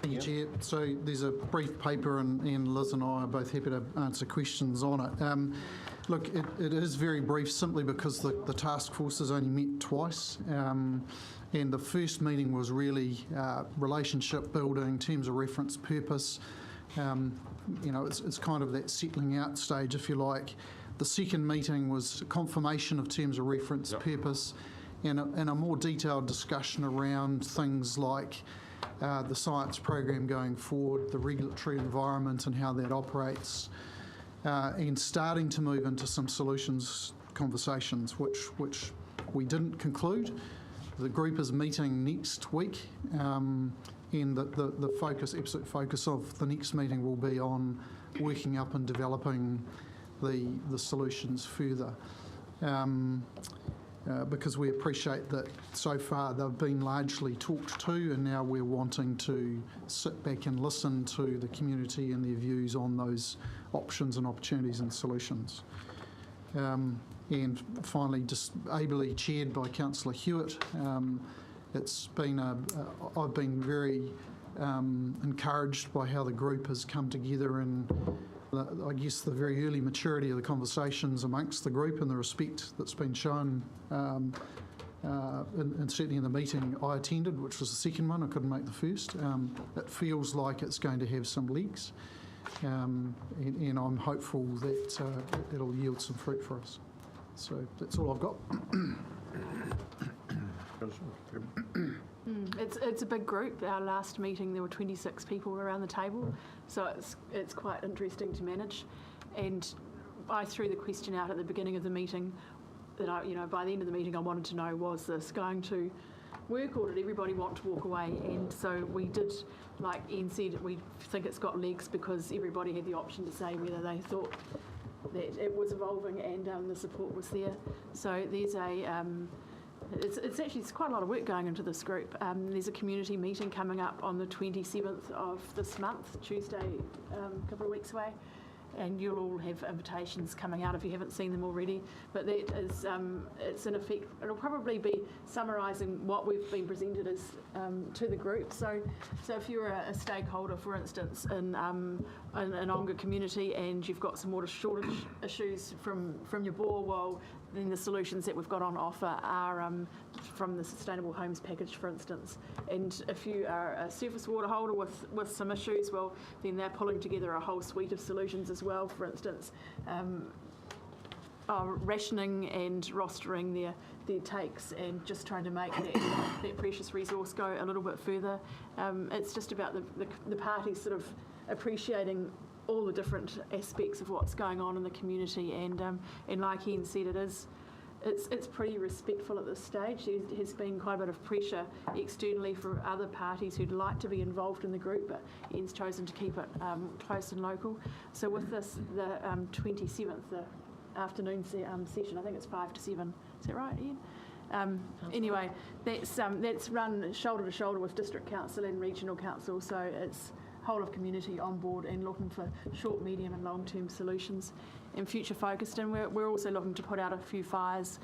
Thank you, Chair. So there's a brief paper and Liz and I are both happy to answer questions on it. Look, it is very brief simply because the task force has only met twice. And the first meeting was really relationship building, terms of reference, purpose. It's kind of that settling out stage, if you like. The second meeting was confirmation of terms of reference, purpose, and a more detailed discussion around things like the science program going forward, the regulatory environment and how that operates, and starting to move into some solutions conversations, which we didn't conclude. The group is meeting next week, and the focus, absolute focus of the next meeting will be on working up and developing the solutions further. Because we appreciate that so far they've been largely talked to, and now we're wanting to sit back and listen to the community and their views on those options and opportunities and solutions. And finally, just ably chaired by Councillor Hewitt, it's been I've been very encouraged by how the group has come together and I guess the very early maturity of the conversations amongst the group and the respect that's been shown, and certainly in the meeting I attended, which was the second one, I couldn't make the first. It feels like it's going to have some legs, and I'm hopeful that it'll yield some fruit for us. So that's all I've got. It's a big group. Our last meeting, there were 26 people around the table, so it's quite interesting to manage. And I threw the question out at the beginning of the meeting that by the end of the meeting I wanted to know, was this going to work or did everybody want to walk away? And so we did, like Ian said, we think it's got legs because everybody had the option to say whether they thought that it was evolving and the support was there. So there's it's quite a lot of work going into this group. There's a community meeting coming up on the 27th of this month, Tuesday, a couple of weeks away, and you'll all have invitations coming out if you haven't seen them already. But that is, it's in effect, it'll probably be summarising what we've been presented as to the group. So if you're a stakeholder, for instance, in an Onga community and you've got some water shortage issues from your bore, well, then the solutions that we've got on offer are from the Sustainable Homes package, for instance. And if you are a surface water holder with some issues, well, then they're pulling together a whole suite of solutions as well. For instance, rationing and rostering their takes and just trying to make that precious resource go a little bit further. It's just about the parties sort of appreciating all the different aspects of what's going on in the community, and like Ian said, it's pretty respectful at this stage. There has been quite a bit of pressure externally for other parties who'd like to be involved in the group, but Ian's chosen to keep it close and local. So with this, the 27th, the afternoon session, I think it's 5 to 7. Is that right, Ian? Anyway, that's run shoulder to shoulder with District Council and Regional Council, so it's whole of community on board and looking for short, medium and long-term solutions and future focused. And we're also looking to put out a few fires,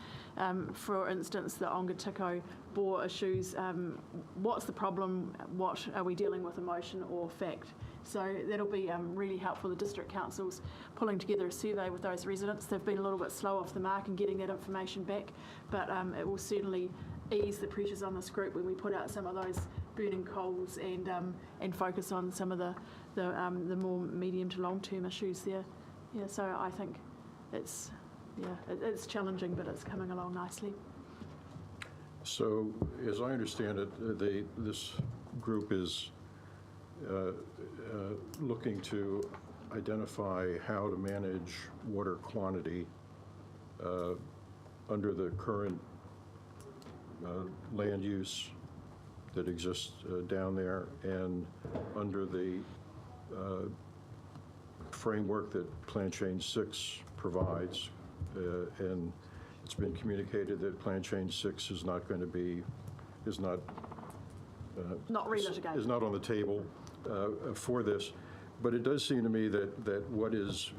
for instance, the Onga bore issues. What's the problem? What are we dealing with, emotion or fact? So that'll be really helpful. The District Council's pulling together a survey with those residents. They've been a little bit slow off the mark in getting that information back, but it will certainly ease the pressures on this group when we put out some of those burning coals and focus on some of the more medium to long term issues there. Yeah, so I think it's challenging, but it's coming along nicely. So, as I understand it, this group is looking to identify how to manage water quantity under the current land use that exists down there, and under the framework that Plan Change 6 provides, and it's been communicated that Plan Change 6 is not going to be, is not relitigated, is not on the table for this. But it does seem to me that what is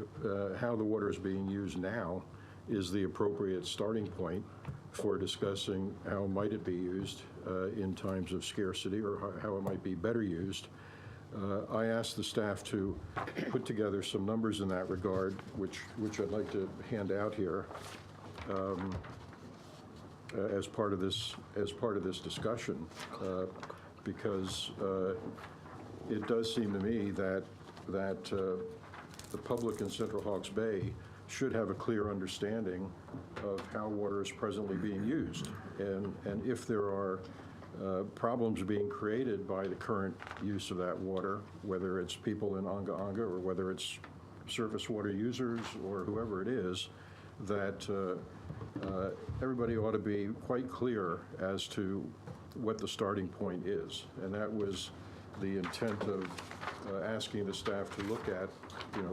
how the water is being used now is the appropriate starting point for discussing how might it be used in times of scarcity, or how it might be better used. I asked the staff to put together some numbers in that regard, which I'd like to hand out here as part of this discussion, because it does seem to me that the public in Central Hawke's Bay should have a clear understanding of how water is presently being used, and if there are problems being created by the current use of that water, whether it's people in Whangawehi or whether it's surface water users or whoever it is, that everybody ought to be quite clear as to what the starting point is. And that was the intent of asking the staff to look at,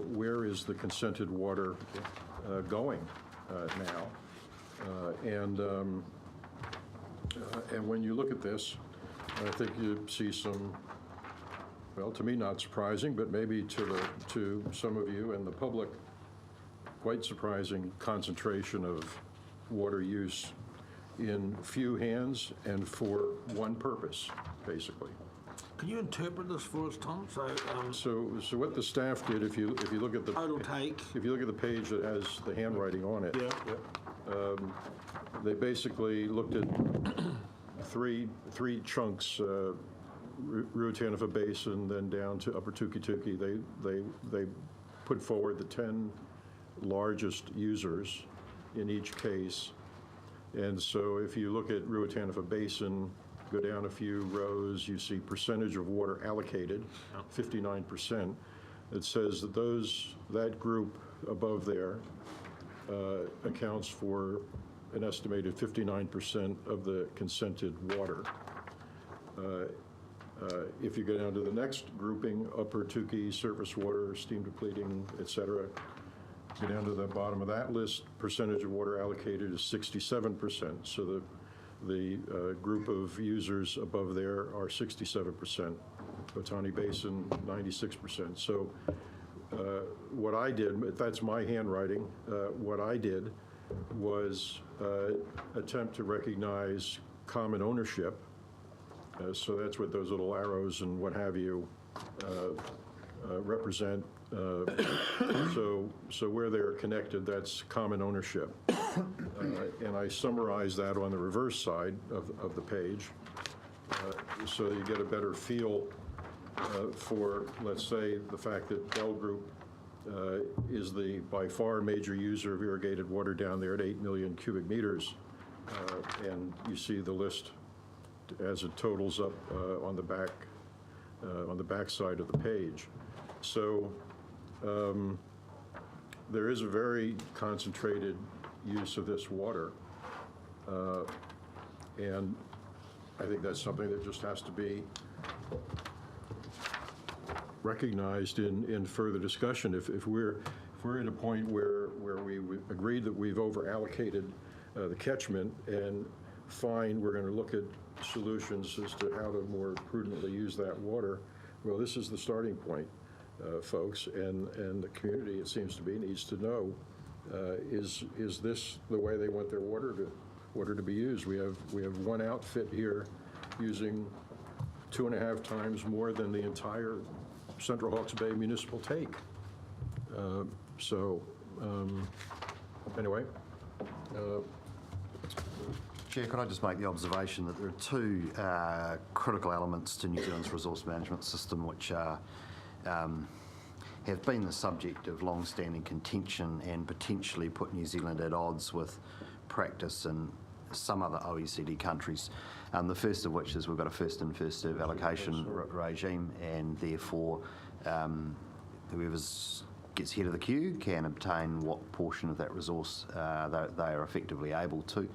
where is the consented water going now? And when you look at this, I think you see some, well, to me not surprising, but maybe to some of you and the public, quite surprising concentration of water use in few hands and for one purpose, basically. Can you interpret this for us, Tom? So what the staff did, if you look at the total take, if you look at the page that has the handwriting on it, they basically looked at three chunks, Ruatanifa Basin, then down to Upper Tukituki. They put forward the 10 largest users in each case. And so if you look at Ruatanifa Basin, go down a few rows, you see percentage of water allocated, 59%. It says that that group above there accounts for an estimated 59% of the consented water. If you go down to the next grouping, Upper Tukey, surface water, steam depleting, et cetera, go down to the bottom of that list, percentage of water allocated is 67%. So the group of users above there are 67%. Otani Basin, 96%. So what I did, that's my handwriting, what I did was attempt to recognize common ownership. So that's what those little arrows and what have you represent. So where they're connected, that's common ownership. And I summarize that on the reverse side of the page so you get a better feel for, let's say, the fact that Bell Group is the by far major user of irrigated water down there at 8 million cubic meters. And you see the list as it totals up on the back side of the page. So there is a very concentrated use of this water, and I think that's something that just has to be recognized in further discussion. If we're at a point where we agreed that we've over allocated the catchment, and fine, we're going to look at solutions as to how to more prudently use that water. Well, this is the starting point, folks, and the community, it seems to be, needs to know, is this the way they want their water to be used? We have one outfit here using 2.5 times more than the entire Central Hawke's Bay municipal take. Anyway. Chair, could I just make the observation that there are two critical elements to New Zealand's resource management system which have been the subject of long-standing contention and potentially put New Zealand at odds with practice in some other OECD countries. The first of which is we've got a first in, first serve allocation regime, and therefore whoever gets ahead of the queue can obtain what portion of that resource they are effectively able to.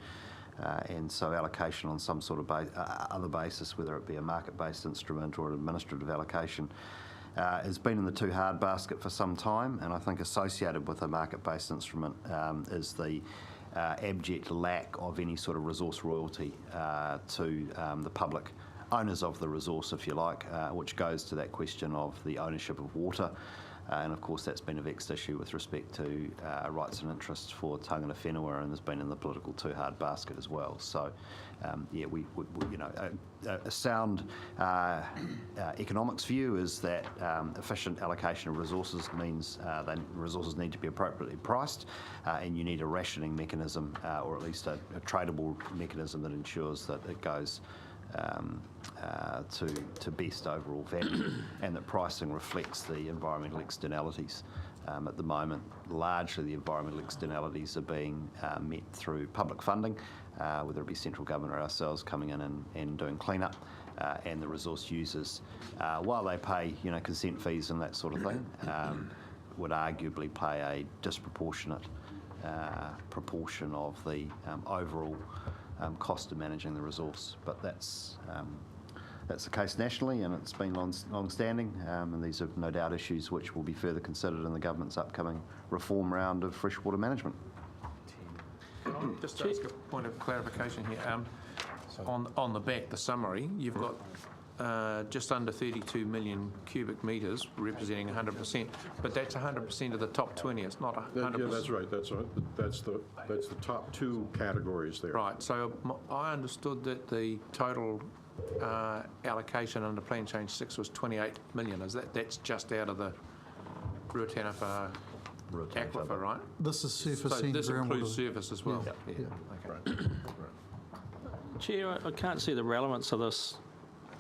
And so allocation on some sort of other basis, whether it be a market-based instrument or an administrative allocation, has been in the too hard basket for some time, and I think associated with a market-based instrument is the abject lack of any sort of resource royalty to the public owners of the resource, if you like, which goes to that question of the ownership of water. And of course, that's been a vexed issue with respect to rights and interests for tangata whenua, and has been in the political too hard basket as well. So, yeah, we you know, a sound economics view is that efficient allocation of resources means that resources need to be appropriately priced, and you need a rationing mechanism, or at least a tradable mechanism that ensures that it goes to best overall value, and that pricing reflects the environmental externalities. At the moment, largely the environmental externalities are being met through public funding, whether it be central government or ourselves coming in and doing clean-up, and the resource users, while they pay, you know, consent fees and that sort of thing, would arguably pay a disproportionate proportion of the overall cost of managing the resource. But that's the case nationally, and it's been long-standing, and these are no doubt issues which will be further considered in the government's upcoming reform round of freshwater management. Just to ask a point of clarification here. On the back, the summary, you've got just under 32 million cubic metres, representing 100%, but that's 100% of the top 20. It's not 100%. Yeah, that's right. That's the top two categories there. Right. So I understood that the total allocation under Plan Change 6 was 28 million. That's just out of the Ruataniwha aquifer, right? This is surface so and this groundwater. includes surface as well. Yeah. Okay. Chair, I can't see the relevance of this.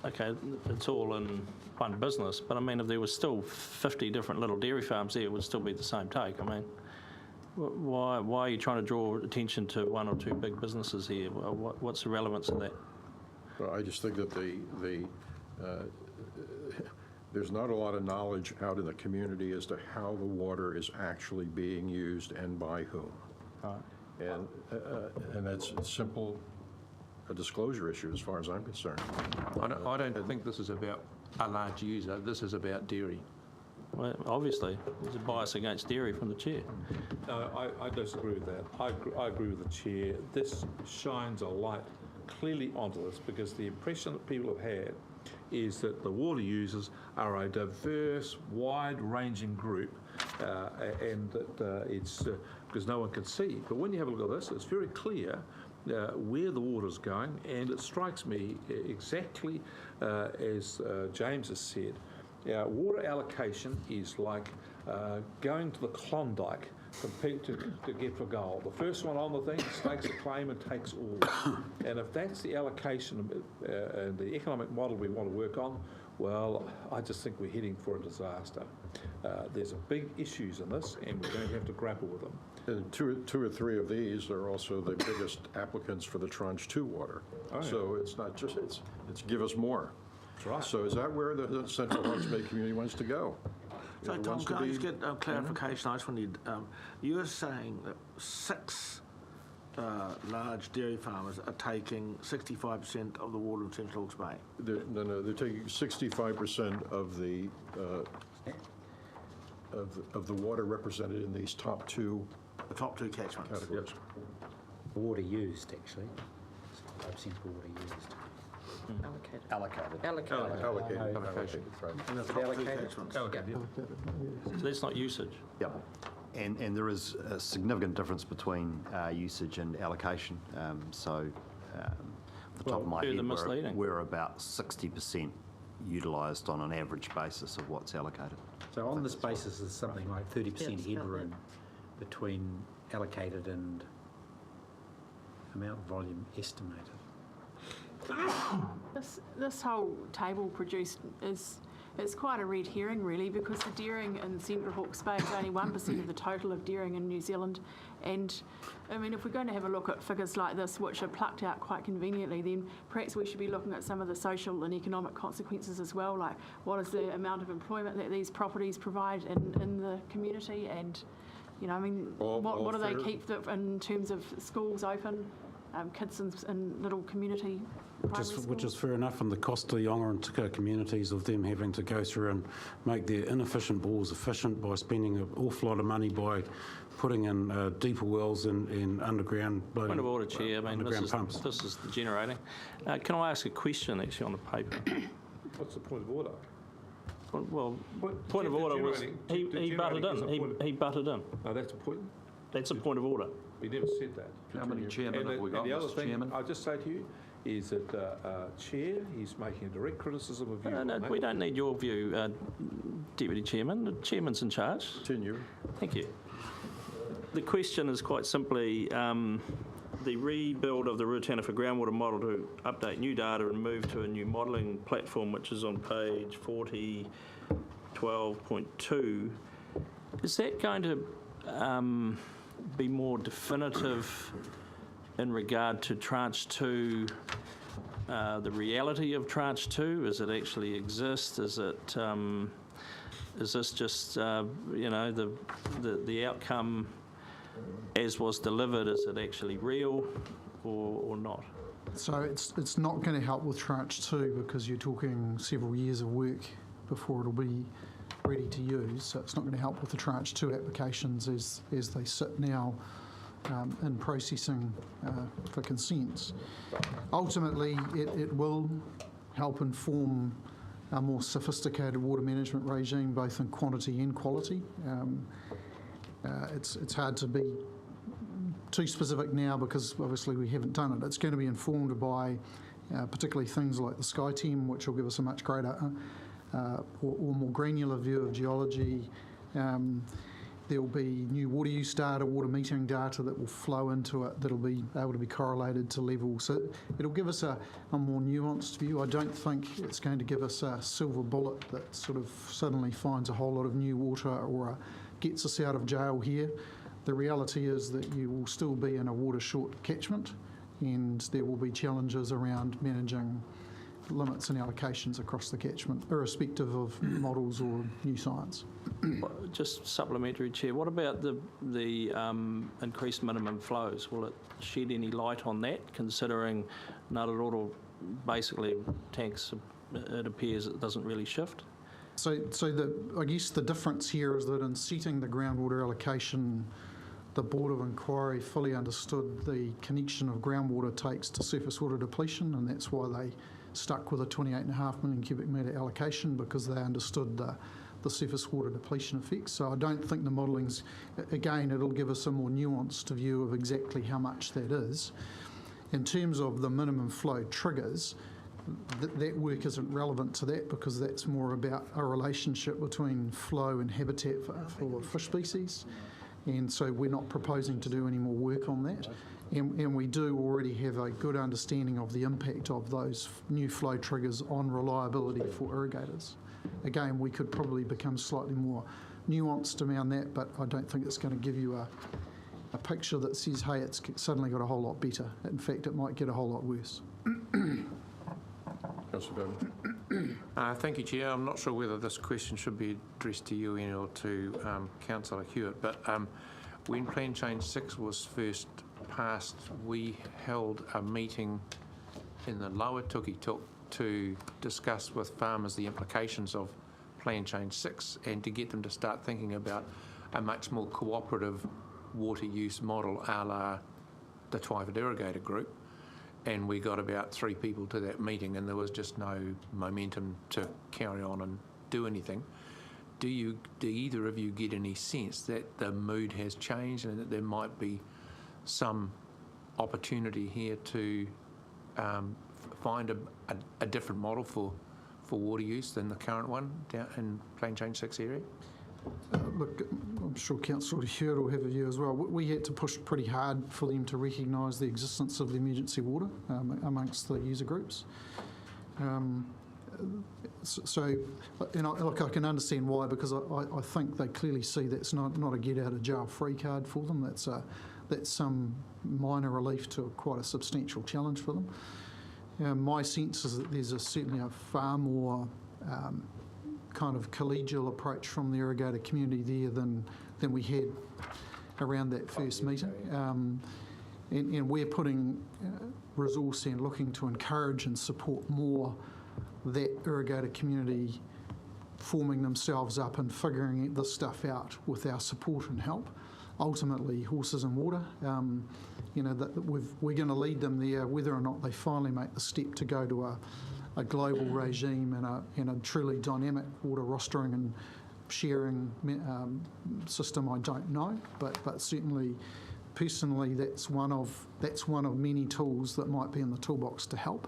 Okay, it's all in one business, but I mean, if there was still 50 different little dairy farms there, it would still be the same take. I mean, why are you trying to draw attention to one or two big businesses here? What's the relevance of that? Well, I just think that there's not a lot of knowledge out in the community as to how the water is actually being used and by whom. And that's simple. A disclosure issue as far as I'm concerned. I don't think this is about a large user. This is about dairy. Well, obviously, there's a bias against dairy from the chair. I disagree with that. I agree with the chair. This shines a light clearly onto this, because the impression that people have had is that the water users are a diverse, wide-ranging group, and that it's because no one can see. But when you have a look at this, it's very clear where the water's going, and it strikes me exactly as James has said. Water allocation is like going to the Klondike to get for gold. The first one on the thing stakes a claim and takes all. And if that's the allocation and the economic model we want to work on, well, I just think we're heading for a disaster. There's big issues in this, and we're going to have to grapple with them. And two or three of these are also the biggest applicants for the Tranche 2 water. Oh, yeah. So it's not just, it's give us more. That's right. So is that where the Central Hawke's Bay community wants to go? So, It Tom, wants to can I just be- get clarification? I just wanted, you were saying that 6 large dairy farmers are taking 65% of the water of Central Hawke's Bay. No, they're taking 65% of the water represented in these top two. The top 2 catchments. Categories. Water used, actually. 65% of water used. Allocated. Allocated, right. And the top 2 catchments. So that's not usage. Yep. And there is a significant difference between usage and allocation. So, off the top of my further head, misleading. we're about 60% utilised on an average basis of what's allocated. So on this basis, there's something like 30% headroom between allocated and amount of volume estimated. This whole table produced it's quite a red herring, really, because the dairying in Central Hawke's Bay is only 1% of the total of dairying in New Zealand. And I mean, if we're going to have a look at figures like this, which are plucked out quite conveniently, then perhaps we should be looking at some of the social and economic consequences as well, like what is the amount of employment that these properties provide in the community, and, you know, I mean, what do they keep in terms of schools open, kids in little community Which is fair enough, and the cost to the Yonga and Tukituki communities of them having to go through and make their inefficient bores efficient by spending an awful lot of money by putting in deeper wells and underground Point of order, Chair. I mean, pumps. this is generating. Can I ask a question actually on the paper? What's the point of order? Well, point of order was, he butted in. He butted in. No, that's a point. That's a point of order. We never said that. How many chairmen have we got, And the other Mr. thing Chairman? I'll just say to you is that, Chair, he's making a direct criticism of you. No, we don't need your view, Deputy Chairman. The Chairman's in charge. Continue. Thank you. The question is quite simply the rebuild of the Ruataniwha groundwater model to update new data and move to a new modelling platform, which is on page 4012.2. Is that going to be more definitive in regard to Tranche 2, the reality of Tranche 2? Does it actually exist? Is it? Is this just the outcome as was delivered? Is it actually real or not? So it's not going to help with Tranche 2 because you're talking several years of work before it'll be ready to use. So it's not going to help with the Tranche 2 applications as they sit now in processing for consents. Ultimately, it will help inform a more sophisticated water management regime, both in quantity and quality. It's hard to be too specific now because obviously we haven't done it. It's going to be informed by particularly things like the SkyTeam, which will give us a much greater or more granular view of geology. There'll be new water use data, water metering data that will flow into it that'll be able to be correlated to levels. So it'll give us a more nuanced view. I don't think it's going to give us a silver bullet that sort of suddenly finds a whole lot of new water or gets us out of jail here. The reality is that you will still be in a water short catchment and there will be challenges around managing limits and allocations across the catchment, irrespective of models or new science. Just supplementary, Chair, what about the increased minimum flows? Will it shed any light on that, considering Ngātaroto basically tanks, it appears it doesn't really shift? So I guess the difference here is that in setting the groundwater allocation, the Board of Inquiry fully understood the connection of groundwater takes to surface water depletion, and that's why they stuck with a 28.5 million cubic metre allocation, because they understood the surface water depletion effects. So I don't think the modelling's, again, it'll give us a more nuanced view of exactly how much that is. In terms of the minimum flow triggers, that work isn't relevant to that because that's more about a relationship between flow and habitat for fish species. And so we're not proposing to do any more work on that. And we do already have a good understanding of the impact of those new flow triggers on reliability for irrigators. Again, we could probably become slightly more nuanced around that, but I don't think it's going to give you a picture that says, hey, it's suddenly got a whole lot better. In fact, it might get a whole lot worse. Councillor Bowden. Thank you, Chair. I'm not sure whether this question should be addressed to you or to Councillor Hewitt, but when Plan Change 6 was first passed, we held a meeting in the lower Tukituki to discuss with farmers the implications of Plan Change 6 and to get them to start thinking about a much more cooperative water use model a la the Twyford Irrigator Group. And we got about 3 people to that meeting and there was just no momentum to carry on and do anything. Do either of you get any sense that the mood has changed and that there might be some opportunity here to find a different model for water use than the current one down in Plan Change 6 area? Look, I'm sure Councillor Hewitt will have a view as well. We had to push pretty hard for them to recognise the existence of the emergency water amongst the user groups. Look, I can understand why, because I think they clearly see that's not a get out of jail free card for them. That's some minor relief to quite a substantial challenge for them. My sense is that there's certainly a far more kind of collegial approach from the irrigator community there than we had around that first meeting. And we're putting resource and looking to encourage and support more that irrigator community forming themselves up and figuring this stuff out with our support and help. Ultimately, horses and water, we're going to lead them there, whether or not they finally make the step to go to a global regime and a truly dynamic water rostering and sharing system, I don't know, but certainly, personally, that's one of many tools that might be in the toolbox to help.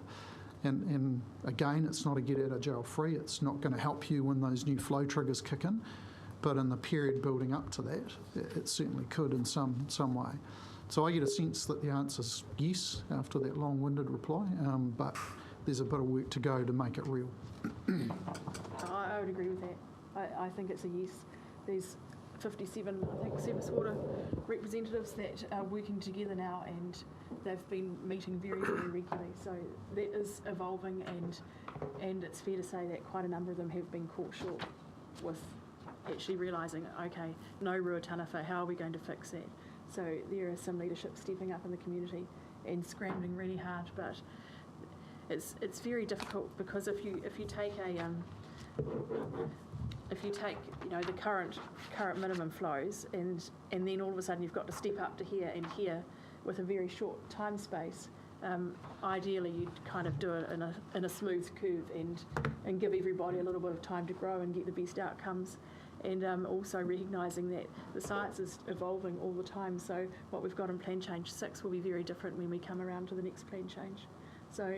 And again, it's not a get out of jail free. It's not going to help you when those new flow triggers kick in, but in the period building up to that, it certainly could in some way. So I get a sense that the answer's yes after that long-winded reply, but there's a bit of work to go to make it real. I would agree with that. I think it's a yes. There's 57, I think, Surface Water representatives that are working together now, and they've been meeting very, very regularly. So that is evolving, and it's fair to say that quite a number of them have been caught short with actually realising, okay, no Ruataniwha, how are we going to fix that? So there is some leadership stepping up in the community and scrambling really hard, but it's very difficult, because if you take the current minimum flows and then all of a sudden you've got to step up to here and here with a very short time space, ideally you'd kind of do it in a smooth curve and give everybody a little bit of time to grow and get the best outcomes, and also recognising that the science is evolving all the time, so what we've got in Plan Change 6 will be very different when we come around to the next Plan Change. So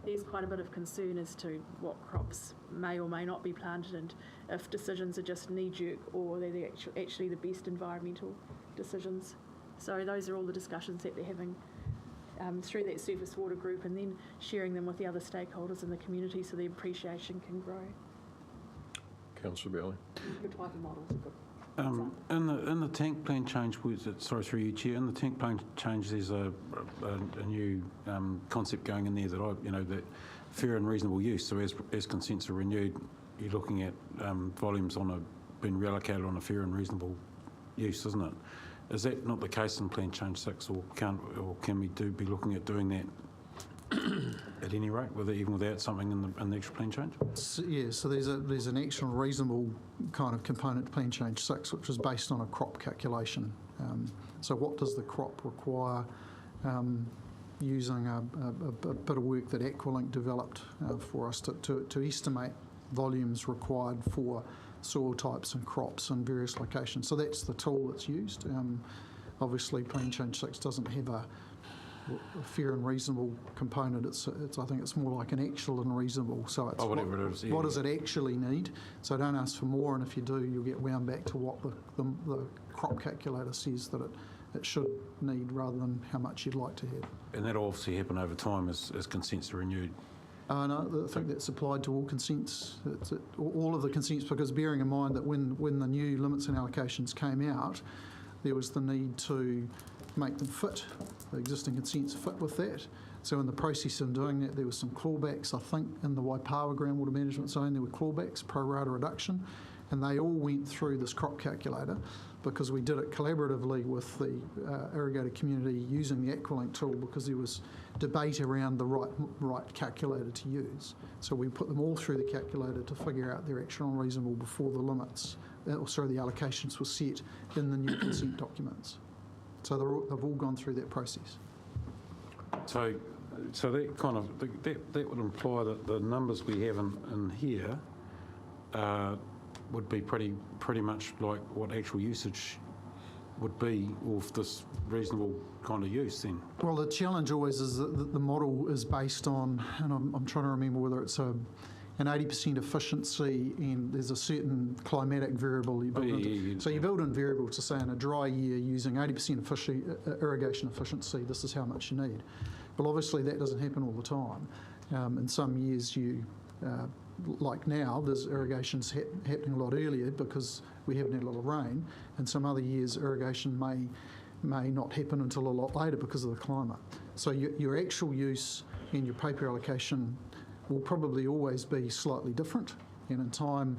there's quite a bit of concern as to what crops may or may not be planted, and if decisions are just knee-jerk or they're actually the best environmental decisions. So those are all the discussions that they're having through that surface water group, and then sharing them with the other stakeholders in the community so the appreciation can grow. Councillor Bailey. Good type of models are good. In the tank plan change, sorry, through you, Chair, in the tank plan change, there's a new concept going in there that that fair and reasonable use. So as consents are renewed, you're looking at volumes being reallocated on a fair and reasonable use, isn't it? Is that not the case in Plan Change 6, or can we be looking at doing that at any rate, even without something in the actual plan change? So there's an actual reasonable kind of component to Plan Change 6, which is based on a crop calculation. So what does the crop require, using a bit of work that Aqualink developed for us to estimate volumes required for soil types and crops in various locations. So that's the tool that's used. Obviously, Plan Change 6 doesn't have a fair and reasonable component. I think it's more like an actual and reasonable. So it's whatever it is. What does it actually need? So don't ask for more, and if you do, you'll get wound back to what the crop calculator says that it should need, rather than how much you'd like to have. And that'll obviously happen over time as consents are renewed. No, I think that's applied to all consents, all of the consents, because bearing in mind that when the new limits and allocations came out, there was the need to make them fit, the existing consents fit with that. So in the process of doing that, there was some clawbacks. I think in the Waipawa groundwater management zone, there were clawbacks, pro rata reduction, and they all went through this crop calculator, because we did it collaboratively with the irrigator community using the Aqualink tool, because there was debate around the right calculator to use. So we put them all through the calculator to figure out their actual and reasonable before the limits, the allocations were set in the new consent documents. So they've all gone through that process. So that kind of that would imply that the numbers we have in here would be pretty much like what actual usage would be of this reasonable kind of use then. Well, the challenge always is that the model is based on, and I'm trying to remember whether it's an 80% efficiency and there's a certain climatic variable you build into. So you build in variables to say in a dry year using 80% irrigation efficiency, this is how much you need. But obviously that doesn't happen all the time. In some years like now, there's irrigation's happening a lot earlier because we haven't had a lot of rain, and some other years irrigation may not happen until a lot later because of the climate. So your actual use and your paper allocation will probably always be slightly different, and in time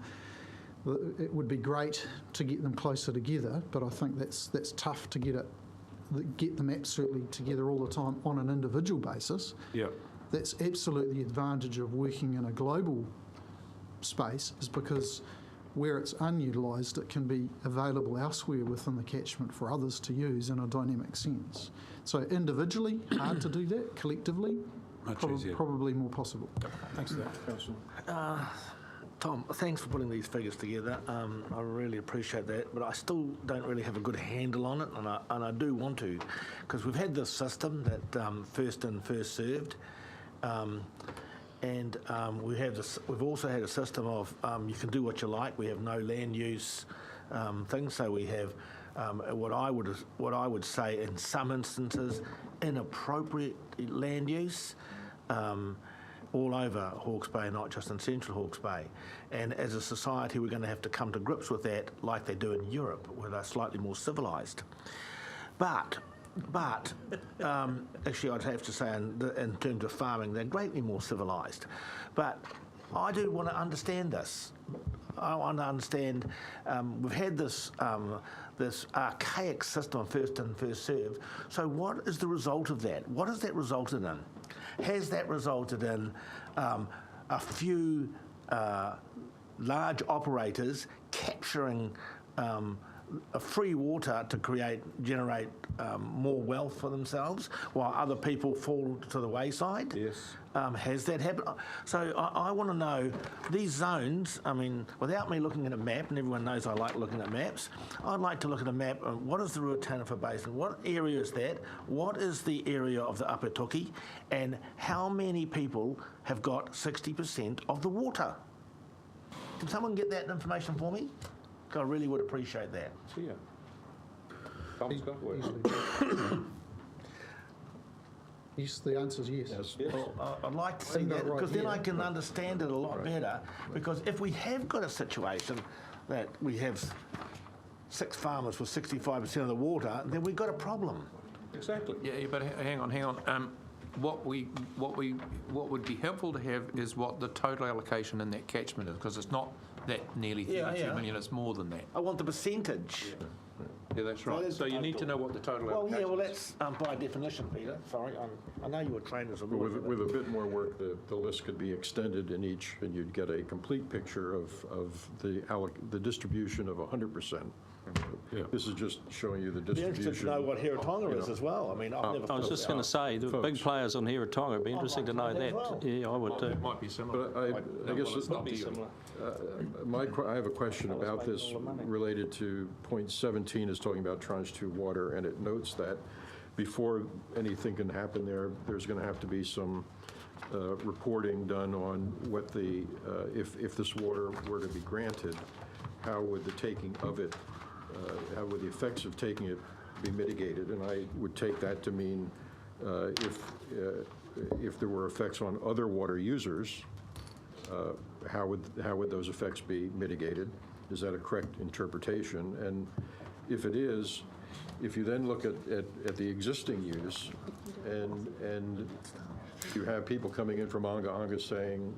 it would be great to get them closer together, but I think that's tough to get them absolutely together all the time on an individual basis. Yeah. That's absolutely the advantage of working in a global space, is because where it's unutilised, it can be available elsewhere within the catchment for others to use in a dynamic sense. So individually, hard to do that. Collectively, Much easier. probably more possible. Thanks for that. Councillor. Tom, thanks for putting these figures together. I really appreciate that, but I still don't really have a good handle on it, and I do want to, because we've had this system that first in, first served, and we've also had a system of you can do what you like. We have no land use things, so we have what I would say in some instances inappropriate land use. All over Hawke's Bay, not just in central Hawke's Bay. And as a society, we're going to have to come to grips with that like they do in Europe, where they're slightly more civilised. But actually, I'd have to say in terms of farming, they're greatly more civilised. But I do want to understand this. I want to understand, we've had this archaic system of first in, first served. So what is the result of that? What has that resulted in? Has that resulted in a few large operators capturing free water to generate more wealth for themselves, while other people fall to the wayside? Yes. Has that happened? So I want to know these zones. I mean, without me looking at a map, and everyone knows I like looking at maps, I'd like to look at a map of what is the Ruataniwha Basin, what area is that, what is the area of the Upper Tuki, and how many people have got 60% of the water? Can someone get that information for me? I really would appreciate that. Yeah. Tom's got work. Yes, the answer is yes. Well, I'd like to see that, because then I can understand it a lot better. Because if we have got a situation that we have 6 farmers with 65% of the water, then we've got a problem. Exactly. Yeah, but hang on. What would be helpful to have is what the total allocation in that catchment is, because it's not that nearly 32 million, it's more than that. I want the percentage. Yeah, that's right. So you need to know what the total allocation is. Well, that's by definition, Peter. Sorry, I know you were trained as a lawyer. With a bit more work, the list could be extended in each, and you'd get a complete picture of the distribution of 100%. Yeah. This is just showing you the distribution. Be interested to know what Hiratonga is as well. I mean, I've never. I was just going to say, the big players on Hiratonga would be interesting to know that. Well. Yeah, I would too. It might be similar. But I guess it's not similar. I have a question about this related to point 17 is talking about tranche 2 water, and it notes that before anything can happen there's going to have to be some reporting done on what if this water were to be granted, how would the taking of it, how would the effects of taking it be mitigated? And I would take that to mean if there were effects on other water users, how would those effects be mitigated? Is that a correct interpretation? And if it is, if you then look at the existing use, and you have people coming in from Whangawehi saying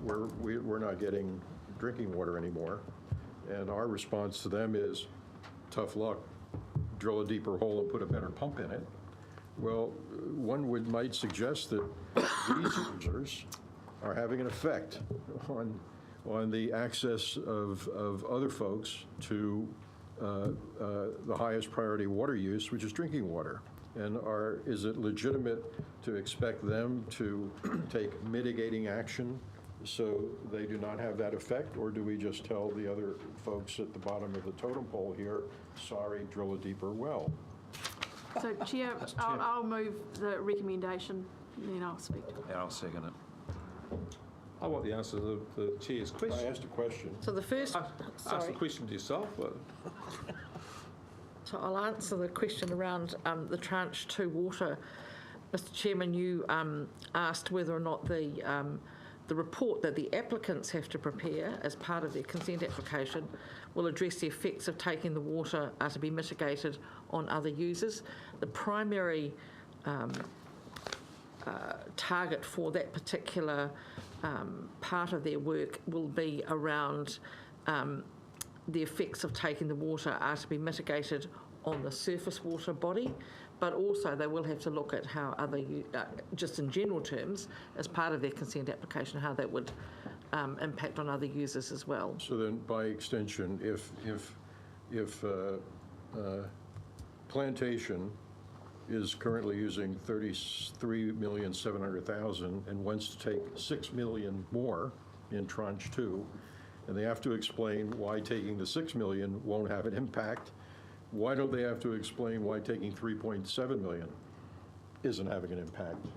we're not getting drinking water anymore, and our response to them is, tough luck, drill a deeper hole and put a better pump in it. Well, one might suggest that these users are having an effect on the access of other folks to the highest priority water use, which is drinking water. And is it legitimate to expect them to take mitigating action so they do not have that effect, or do we just tell the other folks at the bottom of the totem pole here, sorry, drill a deeper well? So, Chair, I'll move the recommendation, and then I'll speak to it. Yeah, I'll second it. I want the answer to the chair's question. I asked a question. So the first, Ask the question to yourself. So I'll answer the question around the tranche 2 water. Mr. Chairman, you asked whether or not the report that the applicants have to prepare as part of their consent application will address the effects of taking the water are to be mitigated on other users. The primary target for that particular part of their work will be around the effects of taking the water are to be mitigated on the surface water body, but also they will have to look at how other, just in general terms, as part of their consent application, how that would impact on other users as well. So then, by extension, if plantation is currently using 33,700,000 and wants to take 6 million more in tranche 2, and they have to explain why taking the 6 million won't have an impact. Why don't they have to explain why taking 3.7 million isn't having an impact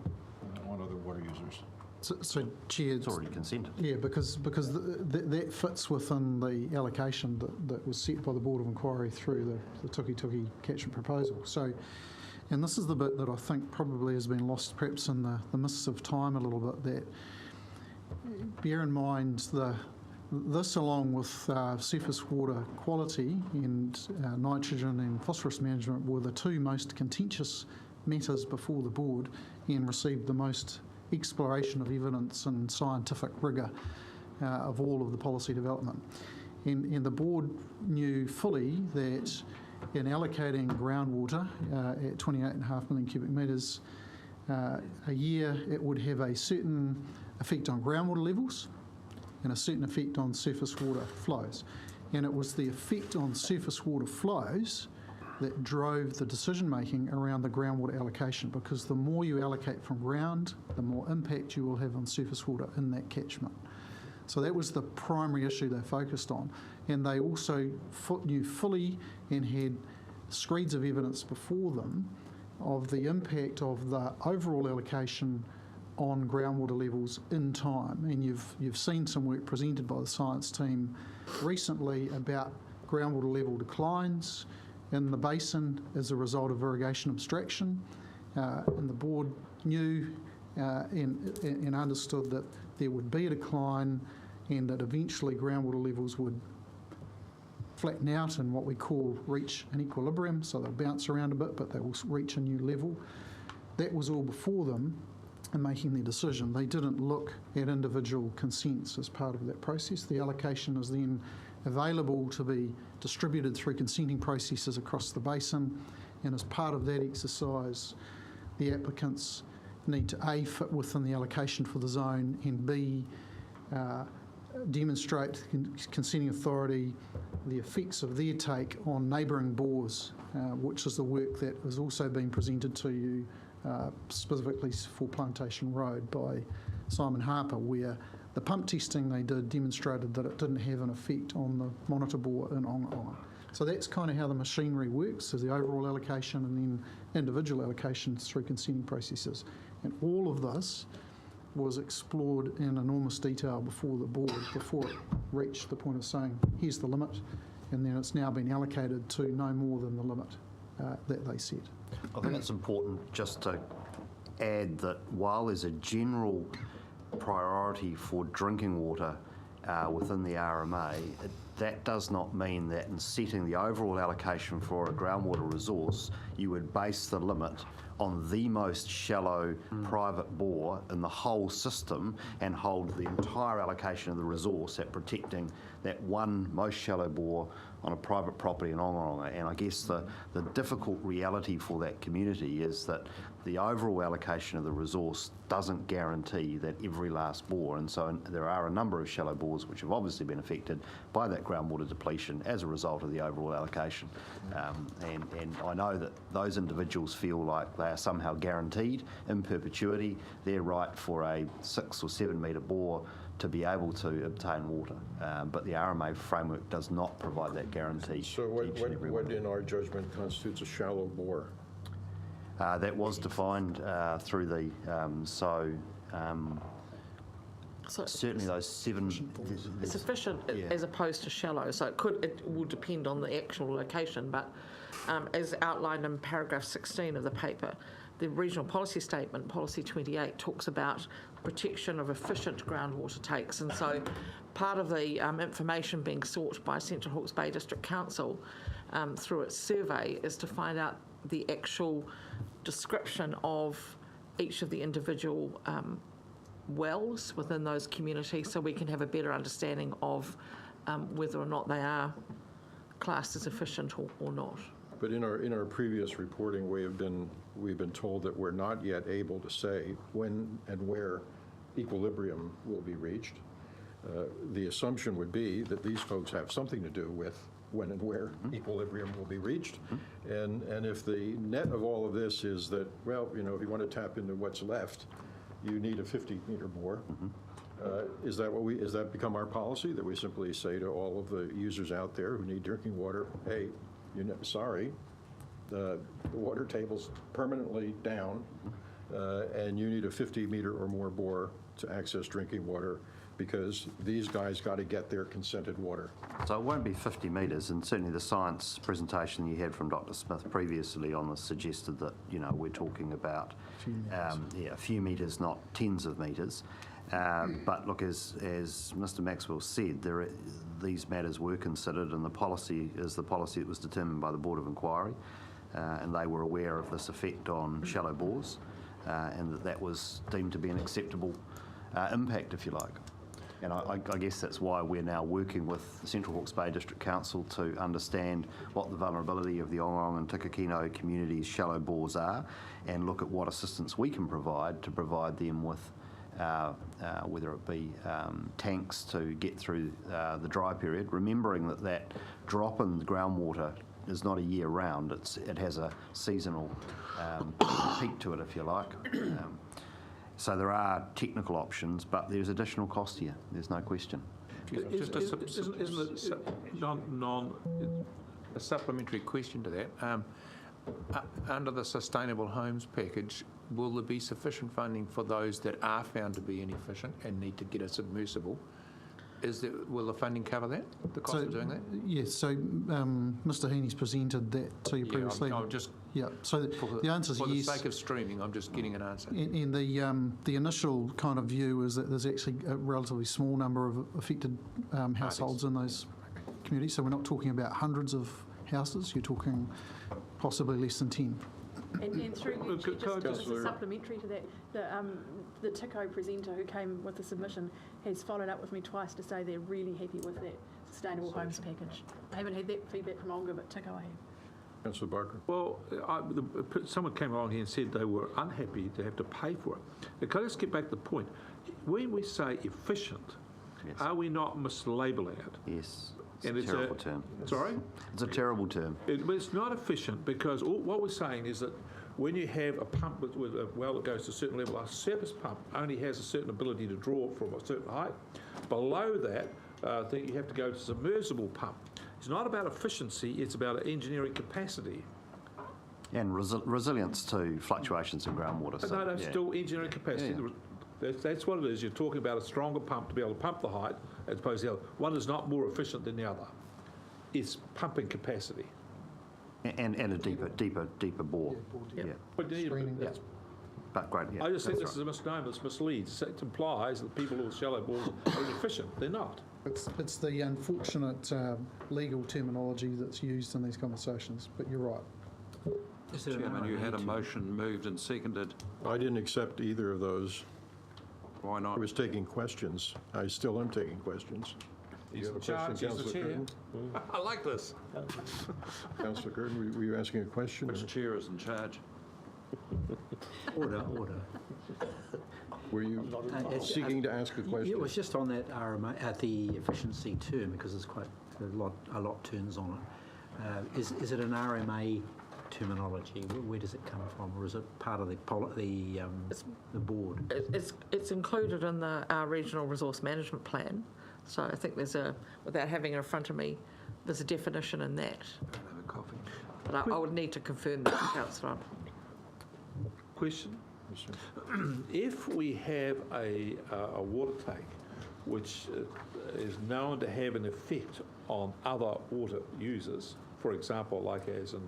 on other water users? So, Chair, It's already consented. yeah, because that fits within the allocation that was set by the Board of Inquiry through the Tukituki catchment proposal. So, and this is the bit that I think probably has been lost perhaps in the mists of time a little bit, that bear in mind this along with surface water quality and nitrogen and phosphorus management were the two most contentious matters before the board and received the most exploration of evidence and scientific rigour of all of the policy development. And the board knew fully that in allocating groundwater at 28.5 million cubic metres a year, it would have a certain effect on groundwater levels and a certain effect on surface water flows. And it was the effect on surface water flows that drove the decision-making around the groundwater allocation, because the more you allocate from ground, the more impact you will have on surface water in that catchment. So that was the primary issue they focused on. And they also knew fully and had screeds of evidence before them of the impact of the overall allocation on groundwater levels in time. And you've seen some work presented by the science team recently about groundwater level declines in the basin as a result of irrigation abstraction, and the board knew and understood that there would be a decline and that eventually groundwater levels would flatten out and what we call reach an equilibrium, so they'll bounce around a bit but they will reach a new level. That was all before them in making their decision. They didn't look at individual consents as part of that process. The allocation is then available to be distributed through consenting processes across the basin, and as part of that exercise, the applicants need to A, fit within the allocation for the zone, and B, demonstrate consenting authority the effects of their take on neighbouring bores, which is the work that has also been presented to you specifically for Plantation Road by Simon Harper, where the pump testing they did demonstrated that it didn't have an effect on the monitor bore in Whangawehi. So that's kind of how the machinery works, so the overall allocation and then individual allocations through consenting processes. And all of this was explored in enormous detail before the board, before it reached the point of saying, here's the limit, and then it's now been allocated to no more than the limit that they set. I think it's important just to add that while there's a general priority for drinking water within the RMA, that does not mean that in setting the overall allocation for a groundwater resource, you would base the limit on the most shallow private bore in the whole system and hold the entire allocation of the resource at protecting that one most shallow bore on a private property in Whangawehi. And I guess the difficult reality for that community is that the overall allocation of the resource doesn't guarantee that every last bore, and so there are a number of shallow bores which have obviously been affected by that groundwater depletion as a result of the overall allocation. And I know that those individuals feel like they are somehow guaranteed in perpetuity their right for a 6 or 7 metre bore to be able to obtain water, but the RMA framework does not provide that guarantee. So what in our judgment constitutes a shallow bore? That was defined through the, certainly those 7... Sufficient Yeah. as opposed to shallow, so it will depend on the actual location, but as outlined in paragraph 16 of the paper, the regional policy statement, policy 28, talks about protection of efficient groundwater takes, and so part of the information being sought by Central Hawke's Bay District Council through its survey is to find out the actual description of each of the individual wells within those communities, so we can have a better understanding of whether or not they are classed as efficient or not. But in our previous reporting, we've been told that we're not yet able to say when and where equilibrium will be reached. The assumption would be that these folks have something to do with when and where equilibrium will be reached. And if the net of all of this is that, well, you know, if you want to tap into what's left, you need a 50-meter bore. Is that become our policy, that we simply say to all of the users out there who need drinking water, hey, you know, sorry, the water table's permanently down, and you need a 50-meter or more bore to access drinking water, because these guys got to get their consented water. So it won't be 50 metres, and certainly the science presentation you had from Dr. Smith previously on this suggested that, you know, we're talking about a few metres, not tens of metres. But look, as Mr. Maxwell said, these matters were considered, and the policy is the policy that was determined by the Board of Inquiry, and they were aware of this effect on shallow bores, and that was deemed to be an acceptable impact, if you like. And I guess that's why we're now working with the Central Hawke's Bay District Council to understand what the vulnerability of the Orong and Tukituki communities' shallow bores are, and look at what assistance we can provide to provide them with whether it be tanks to get through the dry period, remembering that drop in the groundwater is not a year round, it has a seasonal peak to it, if you like. So there are technical options, but there's additional cost here, there's no question. Isn't it a supplementary question to that? Under the Sustainable Homes package, will there be sufficient funding for those that are found to be inefficient and need to get a submersible? Will the funding cover that, the cost of doing that? Yes, so Mr. Heaney's presented that to you previously. I'm just... Yeah, so the answer is yes. For the sake of streaming, I'm just getting an answer. And the initial kind of view is that there's actually a relatively small number of affected households in those communities, so we're not talking about hundreds of houses, you're talking possibly less than 10. And through you, just as a supplementary to that, the TICO presenter who came with the submission has followed up with me twice to say they're really happy with that Sustainable Homes package. I haven't had that feedback from Olga, but TICO I have. Councillor Barker. Well, someone came along here and said they were unhappy to have to pay for it. Now, let's get back to the point. When we say efficient, are we not mislabeling it? Yes. It's a terrible term. Sorry? It's a terrible term. It's not efficient, because what we're saying is that when you have a pump with a well that goes to a certain level, a surface pump only has a certain ability to draw from a certain height. Below that, I think you have to go to submersible pump. It's not about efficiency, it's about engineering capacity. And resilience to fluctuations in groundwater. So, no, still engineering capacity. Yeah. That's what it is. You're talking about a stronger pump to be able to pump the height as opposed to the other. One is not more efficient than the other. It's pumping capacity. And a deeper bore. Yeah. But you need But great, yeah. I just think this is a misnomer. This misleads. It implies that people with shallow bores are inefficient. They're not. It's the unfortunate legal terminology that's used in these conversations, but you're right. Chairman, you had a motion moved and seconded. I didn't accept either of those. Why not? I was taking questions. I still am taking questions. He's in charge, he's the chair. I like this. Councillor Curtin, were you asking a question? Which chair is in charge? Order. Were you seeking to ask a question? It was just on that RMA, the efficiency term, because there's quite a lot turns on it. Is it an RMA terminology? Where does it come from, or is it part of the board? It's included in our regional resource management plan. So I think without having it in front of me, there's a definition in that. Have a coffee. But I would need to confirm that, Councillor. Question? If we have a water tank which is known to have an effect on other water users, for example, like as in,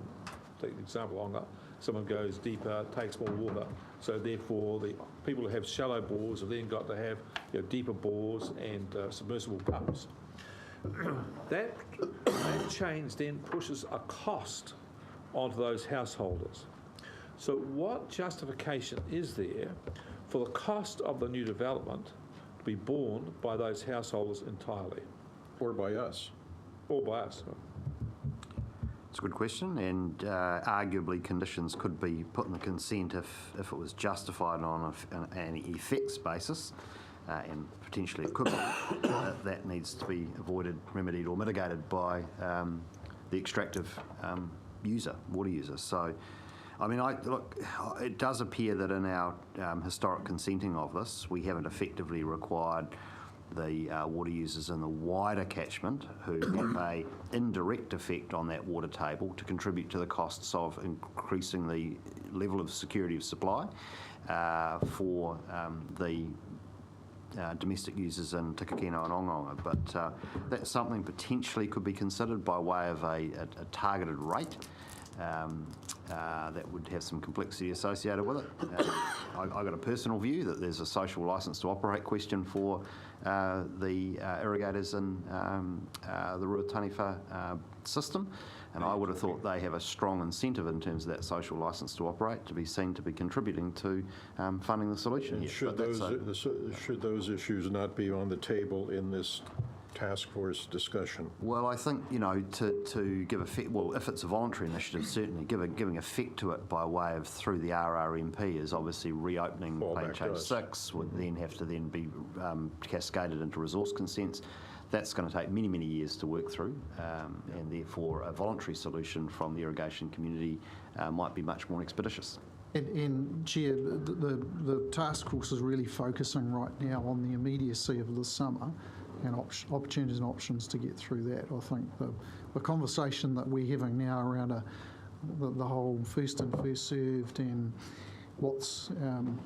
take the example longer, someone goes deeper, takes more water, so therefore the people who have shallow bores have then got to have deeper bores and submersible pumps. That change then pushes a cost onto those householders. So what justification is there for the cost of the new development to be borne by those householders entirely? Or by us? Or by us. It's a good question, and arguably conditions could be put in the consent if it was justified on an effects basis. and potentially equipment, that needs to be avoided, remedied or mitigated by the extractive water user. So, I mean, look, it does appear that in our historic consenting of this, we haven't effectively required the water users in the wider catchment who have a indirect effect on that water table to contribute to the costs of increasing the level of security of supply for the domestic users in Tukituki and Whangawehi. But that's something potentially could be considered by way of a targeted rate. That would have some complexity associated with it. I've got a personal view that there's a social licence to operate question for the irrigators in the Ruataniwha system, and I would have thought they have a strong incentive in terms of that social licence to operate to be seen to be contributing to funding the solution. And should those issues not be on the table in this task force discussion? Well, I think, to give effect, well, if it's a voluntary initiative, certainly giving effect to it by way of through the RRMP is obviously reopening Plan Change 6, would then have to then be cascaded into resource consents. That's going to take many, many years to work through, and therefore a voluntary solution from the irrigation community might be much more expeditious. And Chair, the task force is really focusing right now on the immediacy of the summer and opportunities and options to get through that. I think the conversation that we're having now around the whole first in, first served and what's...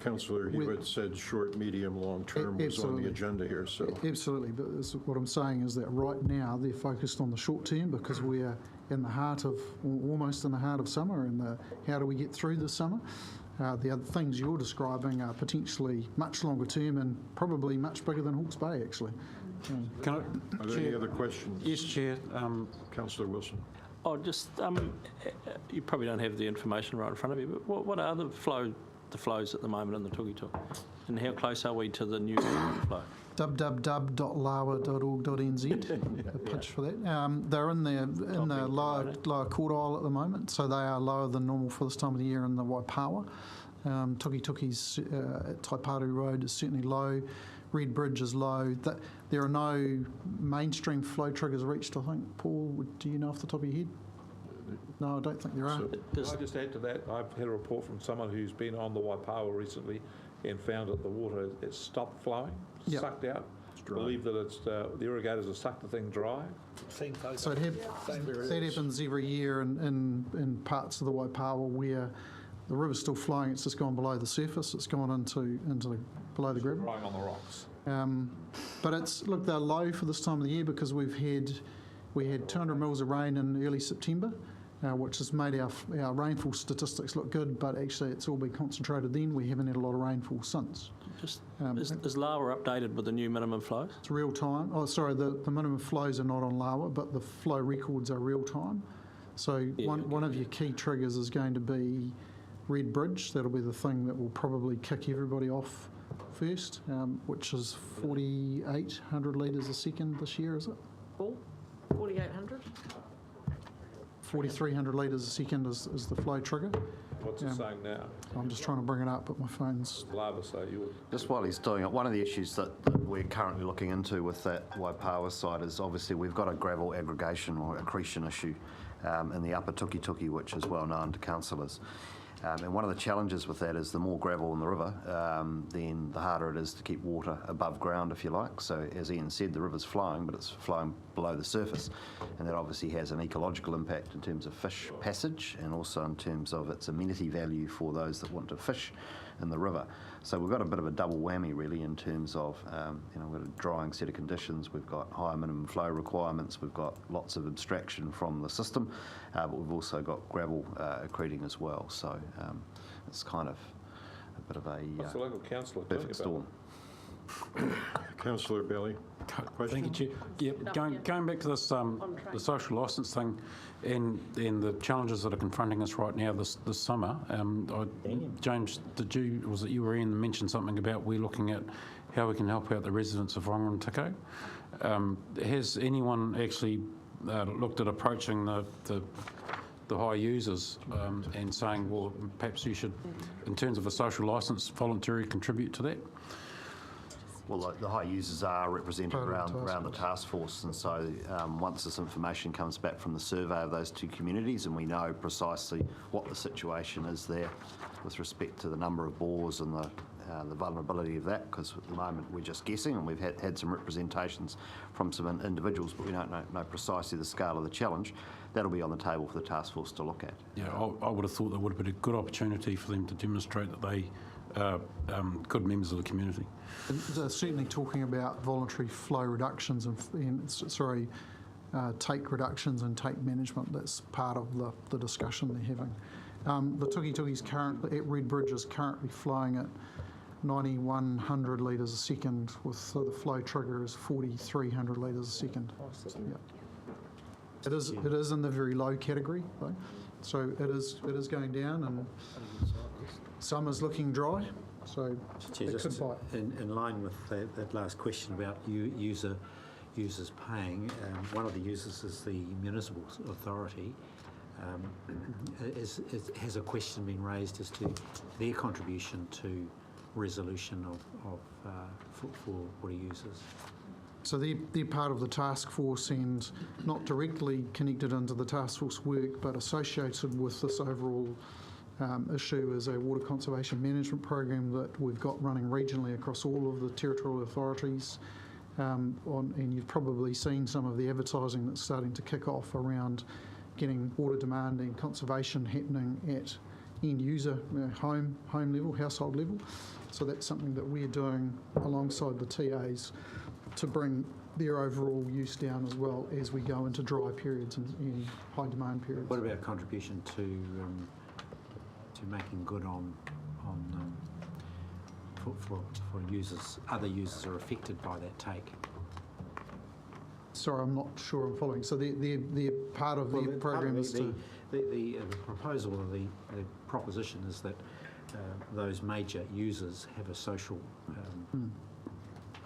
Councillor Hewitt said short, medium, long term was on the agenda here. So absolutely, but what I'm saying is that right now they're focused on the short term because we're in the heart of, almost in the heart of summer, and how do we get through the summer? The other things you're describing are potentially much longer term and probably much bigger than Hawke's Bay, actually. Are there any other questions? Yes, Chair. Councillor Wilson. Oh, just you probably don't have the information right in front of you, but what are the flows at the moment in the Tukituki, and how close are we to the new flow? www.lawa.org.nz, a pitch for that. They're in the lower quartile at the moment, so they are lower than normal for this time of the year in the Waipawa. Tukituki's Taiparu Road is certainly low. Red Bridge is low. There are no mainstream flow triggers reached, I think. Paul, do you know off the top of your head? No, I don't think there are. Can I just add to that? I've had a report from someone who's been on the Waipawa recently and found that the water has stopped flowing, sucked out. Believe that it's the irrigators have sucked the thing dry. So that happens every year in parts of the Waipawa where the river's still flowing. It's just gone below the surface. It's gone into below the gravel. Drying on the rocks. But they're low for this time of the year because we had 200 mils of rain in early September, which has made our rainfall statistics look good, but actually it's all been concentrated then. We haven't had a lot of rainfall since. Is LAWA updated with the new minimum flows? It's real time. Oh, sorry, the minimum flows are not on LAWA, but the flow records are real time. So one of your key triggers is going to be Red Bridge. That'll be the thing that will probably kick everybody off first, which is 4,800 litres a second this year, is it? 4,800? 4,300 litres a second is the flow trigger. What's it saying now? I'm just trying to bring it up, but my phone's... Lava say you would. Just while he's doing it, one of the issues that we're currently looking into with that Waipawa side is obviously we've got a gravel aggregation or accretion issue in the upper Tukituki, which is well known to councillors. And one of the challenges with that is the more gravel in the river, then the harder it is to keep water above ground, if you like. So as Ian said, the river's flowing, but it's flowing below the surface. And that obviously has an ecological impact in terms of fish passage and also in terms of its amenity value for those that want to fish in the river. So we've got a bit of a double whammy really in terms of, we've got a drying set of conditions, we've got higher minimum flow requirements, we've got lots of abstraction from the system, but we've also got gravel accreting as well. So it's kind of a bit of a What's the local councillor perfect storm. Councillor Bailey, question? Thank you, Chair. Yeah, going back to this the social licence thing and the challenges that are confronting us right now this summer. James, was it you or Ian mentioned something about we're looking at how we can help out the residents of Whangawehi? Has anyone actually looked at approaching the high users and saying, well, perhaps you should, in terms of a social licence, voluntarily contribute to that? Well, the high users are represented Part of the around the task force, and so once this information comes back from the survey of those two communities, and we know precisely what the situation is there with respect to the number of bores and the vulnerability of that, because at the moment we're just guessing, and we've had some representations from some individuals, but we don't know precisely the scale of the challenge. That'll be on the table for the task force to look at. Yeah, I would have thought that would have been a good opportunity for them to demonstrate that they are good members of the community. And they're certainly talking about voluntary flow reductions and take reductions and take management. That's part of the discussion they're having. The Tukituki's currently at Red Bridge is currently flowing at 9,100 litres a second, with the flow trigger is 4,300 litres a second. Yeah. It is in the very low category though, so it is going down, and summer's looking dry, so Chair, it just could bite. in line with that last question about users paying, one of the users is the municipal authority. Has a question been raised as to their contribution to resolution for water users? So they're part of the task force and not directly connected into the task force work, but associated with this overall issue is a water conservation management program that we've got running regionally across all of the territorial authorities. And you've probably seen some of the advertising that's starting to kick off around getting water demand and conservation happening at end user, home level, household level. So that's something that we're doing alongside the TAs to bring their overall use down as well as we go into dry periods and high demand periods. What about contribution to making good on for users? Other users are affected by that take. Sorry, I'm not sure I'm following. So they're part of the program is to... The proposal or the proposition is that those major users have a social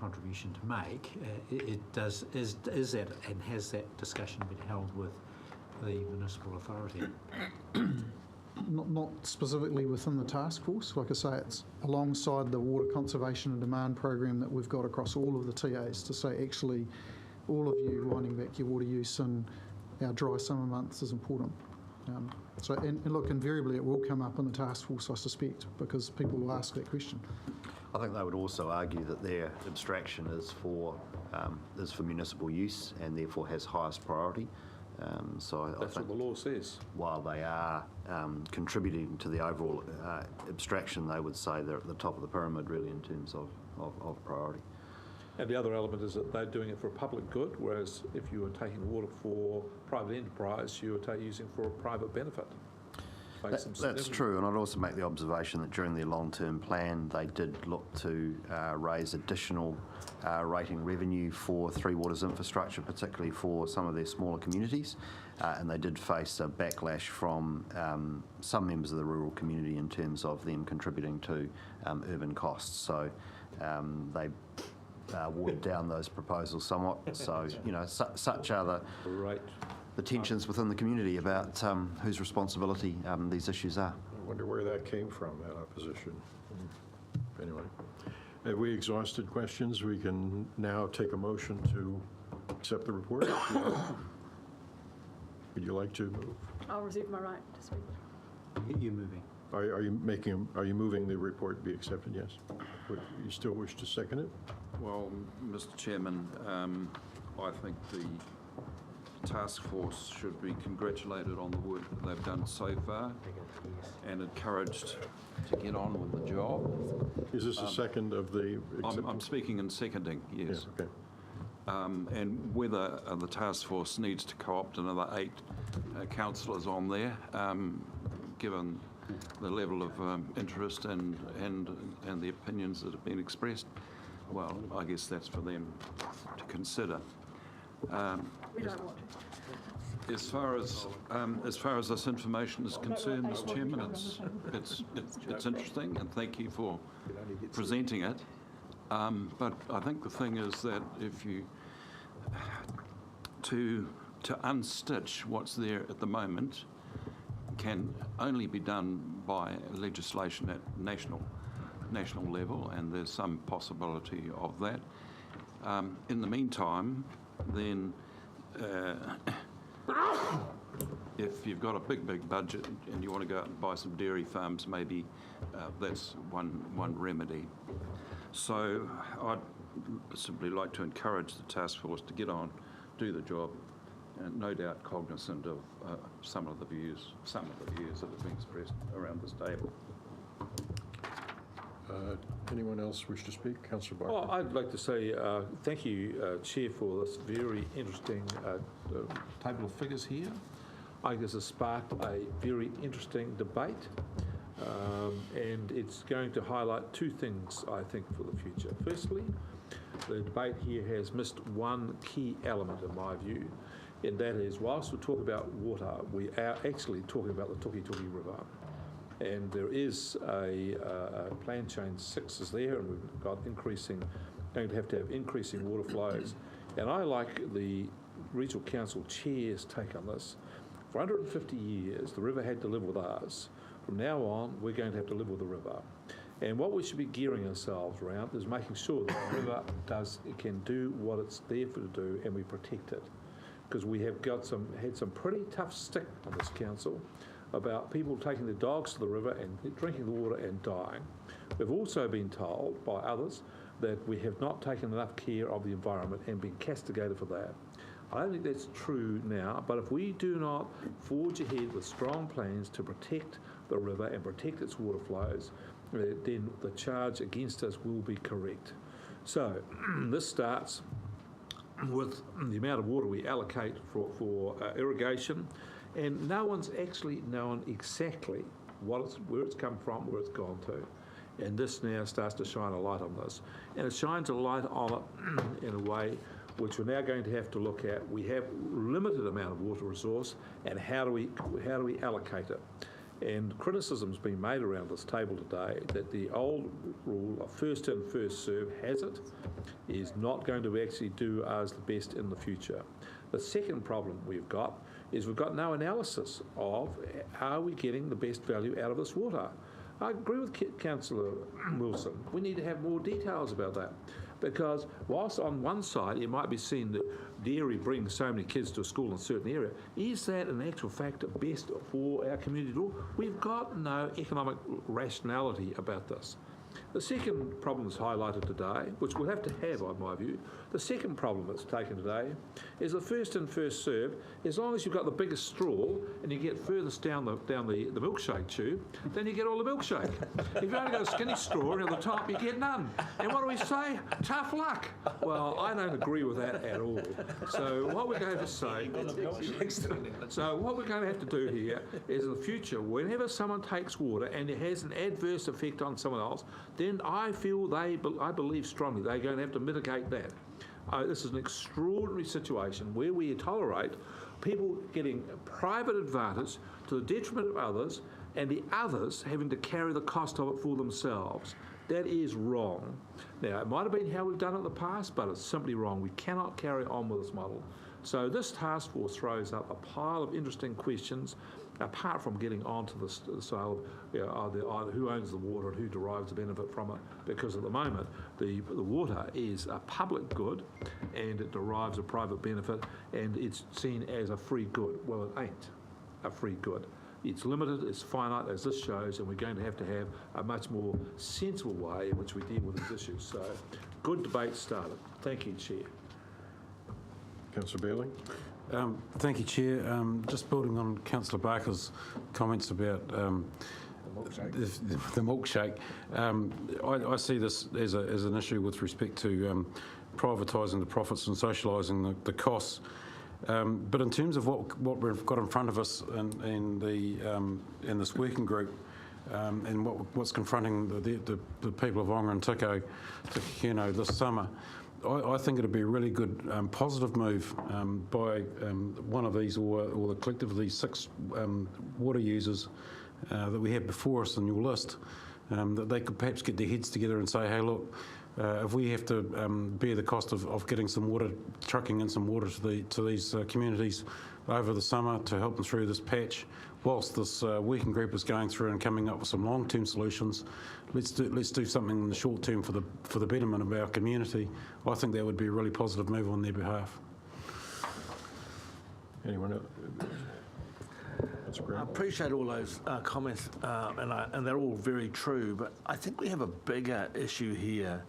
contribution to make. Is that and has that discussion been held with the municipal authority? Not specifically within the task force. Like I say, it's alongside the water conservation and demand program that we've got across all of the TAs to say, actually, all of you winding back your water use in our dry summer months is important. And look, invariably it will come up in the task force, I suspect, because people will ask that question. I think they would also argue that their abstraction is for municipal use and therefore has highest priority. So That's what the law says. While they are contributing to the overall abstraction, they would say they're at the top of the pyramid really in terms of priority. And the other element is that they're doing it for a public good, whereas if you were taking water for private enterprise, you were using for a private benefit. That's true, and I'd also make the observation that during their long-term plan, they did look to raise additional rating revenue for Three Waters infrastructure, particularly for some of their smaller communities, and they did face a backlash from some members of the rural community in terms of them contributing to urban costs. So they watered down those proposals somewhat. So, such are the tensions within the community about whose responsibility these issues are. I wonder where that came from, that opposition. Anyway, have we exhausted questions? We can now take a motion to accept the report. Would you like to move? I'll reserve my right to speak. You're moving. Are you moving the report be accepted? Yes. You still wish to second it? Well, Mr. Chairman, I think the task force should be congratulated on the work that they've done so far and encouraged to get on with the job. Is this a second of the... I'm speaking in seconding, yes. Yeah, okay. And whether the task force needs to co-opt another 8 councillors on there, given the level of interest and the opinions that have been expressed, well, I guess that's for them to consider. We don't want to. As far as this information is concerned, Mr. Chairman, it's interesting, and thank you for presenting it. But I think the thing is that if you to unstitch what's there at the moment can only be done by legislation at national national level, and there's some possibility of that. In the meantime, then if you've got a big budget and you want to go out and buy some dairy farms, maybe that's one remedy. So I'd simply like to encourage the task force to get on, do the job, and no doubt cognizant of some of the views that have been expressed around this table. Anyone else wish to speak? Councillor Barker. Well, I'd like to say thank you, Chair, for this very interesting table of figures here. I think this has sparked a very interesting debate, and it's going to highlight two things, I think, for the future. Firstly, the debate here has missed one key element, in my view, and that is, whilst we talk about water, we are actually talking about the Tukituki River. And there is a plan change 6 is there, and we've got going to have increasing water flows. And I like the Regional Council Chair's take on this. For 150 years, the river had to live with us. From now on, we're going to have to live with the river. And what we should be gearing ourselves around is making sure that the river can do what it's there for to do, and we protect it. Because we have had some pretty tough stick on this council about people taking their dogs to the river and drinking the water and dying. We've also been told by others that we have not taken enough care of the environment and been castigated for that. I don't think that's true now, but if we do not forge ahead with strong plans to protect the river and protect its water flows, then the charge against us will be correct. So this starts with the amount of water we allocate for irrigation, and no one's actually known exactly where it's come from, where it's gone to. And this now starts to shine a light on this. And it shines a light on it in a way which we're now going to have to look at. We have limited amount of water resource, and how do we allocate it? And criticism's been made around this table today that the old rule of first in, first serve is not going to actually do us the best in the future. The second problem we've got is we've got no analysis of are we getting the best value out of this water. I agree with Councillor Wilson. We need to have more details about that, because whilst on one side it might be seen that dairy brings so many kids to a school in a certain area, is that in actual fact best for our community at all? We've got no economic rationality about this. The second problem that's highlighted today, which we'll have to have, in my view, the second problem that's taken today is the first in, first serve. As long as you've got the biggest straw and you get furthest down the milkshake tube, then you get all the milkshake. If you've only got a skinny straw at the top, you get none. And what do we say? Tough luck. Well, I don't agree with that at all. So what we're going to say, so what we're going to have to do here is in the future, whenever someone takes water and it has an adverse effect on someone else, then I believe strongly they're going to have to mitigate that. This is an extraordinary situation where we tolerate people getting private advantage to the detriment of others, and the others having to carry the cost of it for themselves. That is wrong. Now, it might have been how we've done it in the past, but it's simply wrong. We cannot carry on with this model. So this task force throws up a pile of interesting questions, apart from getting onto the sale of who owns the water and who derives the benefit from it, because at the moment the water is a public good and it derives a private benefit, and it's seen as a free good. Well, it ain't a free good. It's limited, it's finite, as this shows, and we're going to have a much more sensible way in which we deal with these issues. So, good debate started. Thank you, Chair. Councillor Bailey. Thank you, Chair. Just building on Councillor Barker's comments about the milkshake, I see this as an issue with respect to privatising the profits and socialising the costs. But in terms of what we've got in front of us in this working group, and what's confronting the people of Whangawehi and Tukituki this summer, I think it'd be a really good positive move by one of these or the collective of these 6 water users that we have before us on your list, that they could perhaps get their heads together and say, hey, look, if we have to bear the cost of getting some water, trucking in some water to these communities, over the summer to help them through this patch. Whilst this working group is going through and coming up with some long-term solutions, let's do something in the short term for the betterment of our community. I think that would be a really positive move on their behalf. Anyone else? That's great. I appreciate all those comments, and they're all very true, but I think we have a bigger issue here,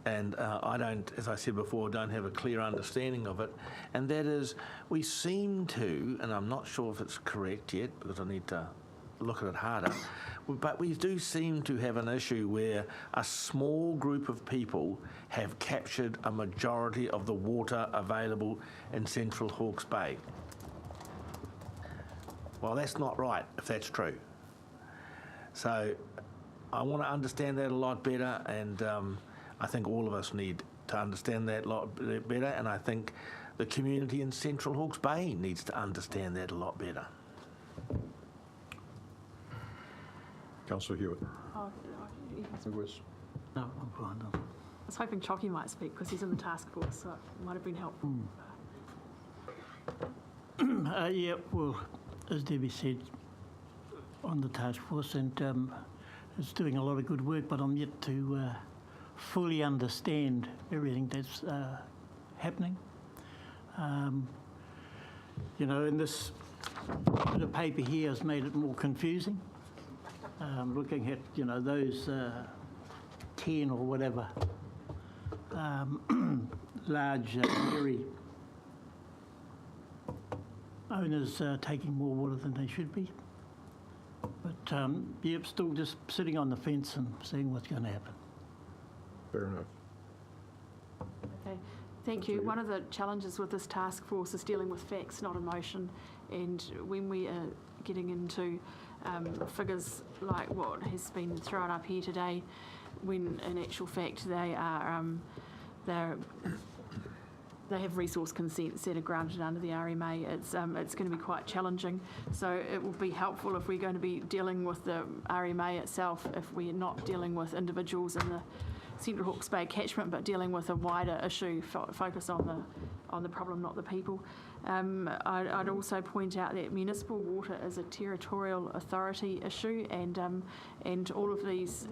and I don't, as I said before, don't have a clear understanding of it, and that is we seem to, and I'm not sure if it's correct yet because I need to look at it harder, but we do seem to have an issue where a small group of people have captured a majority of the water available in Central Hawke's Bay. Well, that's not right, if that's true. So I want to understand that a lot better, and I think all of us need to understand that a lot better, and I think the community in Central Hawke's Bay needs to understand that a lot better. Councillor Hewitt. Oh, No, I'm fine. I was hoping Chocky might speak because he's in the task force, so it might have been helpful. Yeah, well, as Debbie said, on the task force, and it's doing a lot of good work, but I'm yet to fully understand everything that's happening. You know, and this bit of paper here has made it more confusing. Looking at, you know, those 10 or whatever large dairy owners taking more water than they should be. But yep, still just sitting on the fence and seeing what's going to happen. Fair enough. Okay, thank you. One of the challenges with this task force is dealing with facts, not emotion. And when we are getting into figures like what has been thrown up here today, when in actual fact they have resource consents that are granted under the RMA, it's going to be quite challenging. So it will be helpful if we're going to be dealing with the RMA itself, if we're not dealing with individuals in the Central Hawke's Bay catchment, but dealing with a wider issue, focus on the problem, not the people. I'd also point out that municipal water is a territorial authority issue, and all of these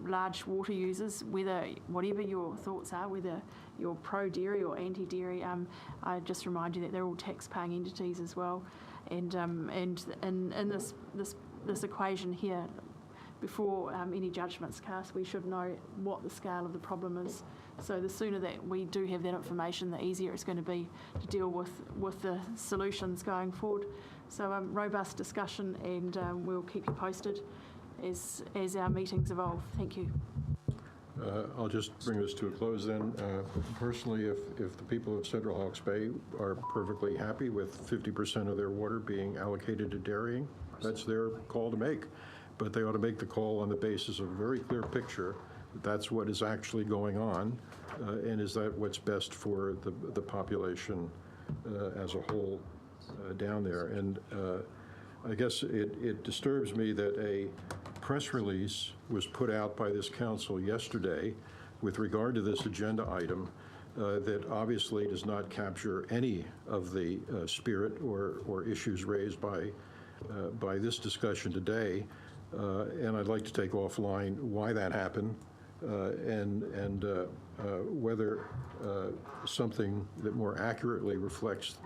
large water users, whatever your thoughts are, whether you're pro-dairy or anti-dairy, I just remind you that they're all tax-paying entities as well, and in this equation here, before any judgments cast, we should know what the scale of the problem is. So the sooner that we do have that information, the easier it's going to be to deal with the solutions going forward. So robust discussion, and we'll keep you posted as our meetings evolve. Thank you. I'll just bring this to a close then. Personally, if the people of Central Hawke's Bay are perfectly happy with 50% of their water being allocated to dairying, that's their call to make. But they ought to make the call on the basis of a very clear picture. That's what is actually going on, and is that what's best for the population as a whole down there. And I guess it disturbs me that a press release was put out by this council yesterday with regard to this agenda item that obviously does not capture any of the spirit or issues raised by this discussion today. And I'd like to take offline why that happened, and whether something that more accurately reflects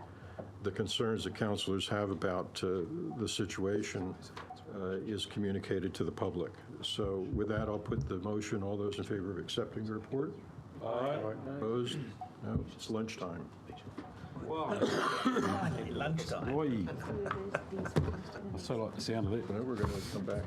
the concerns that councillors have about the situation is communicated to the public. So with that, I'll put the motion. All those in favor of accepting the report? Aye. Opposed? No, it's lunchtime. Wow. Lunchtime. Boy. I so like the sound of it. No, we're going to come back.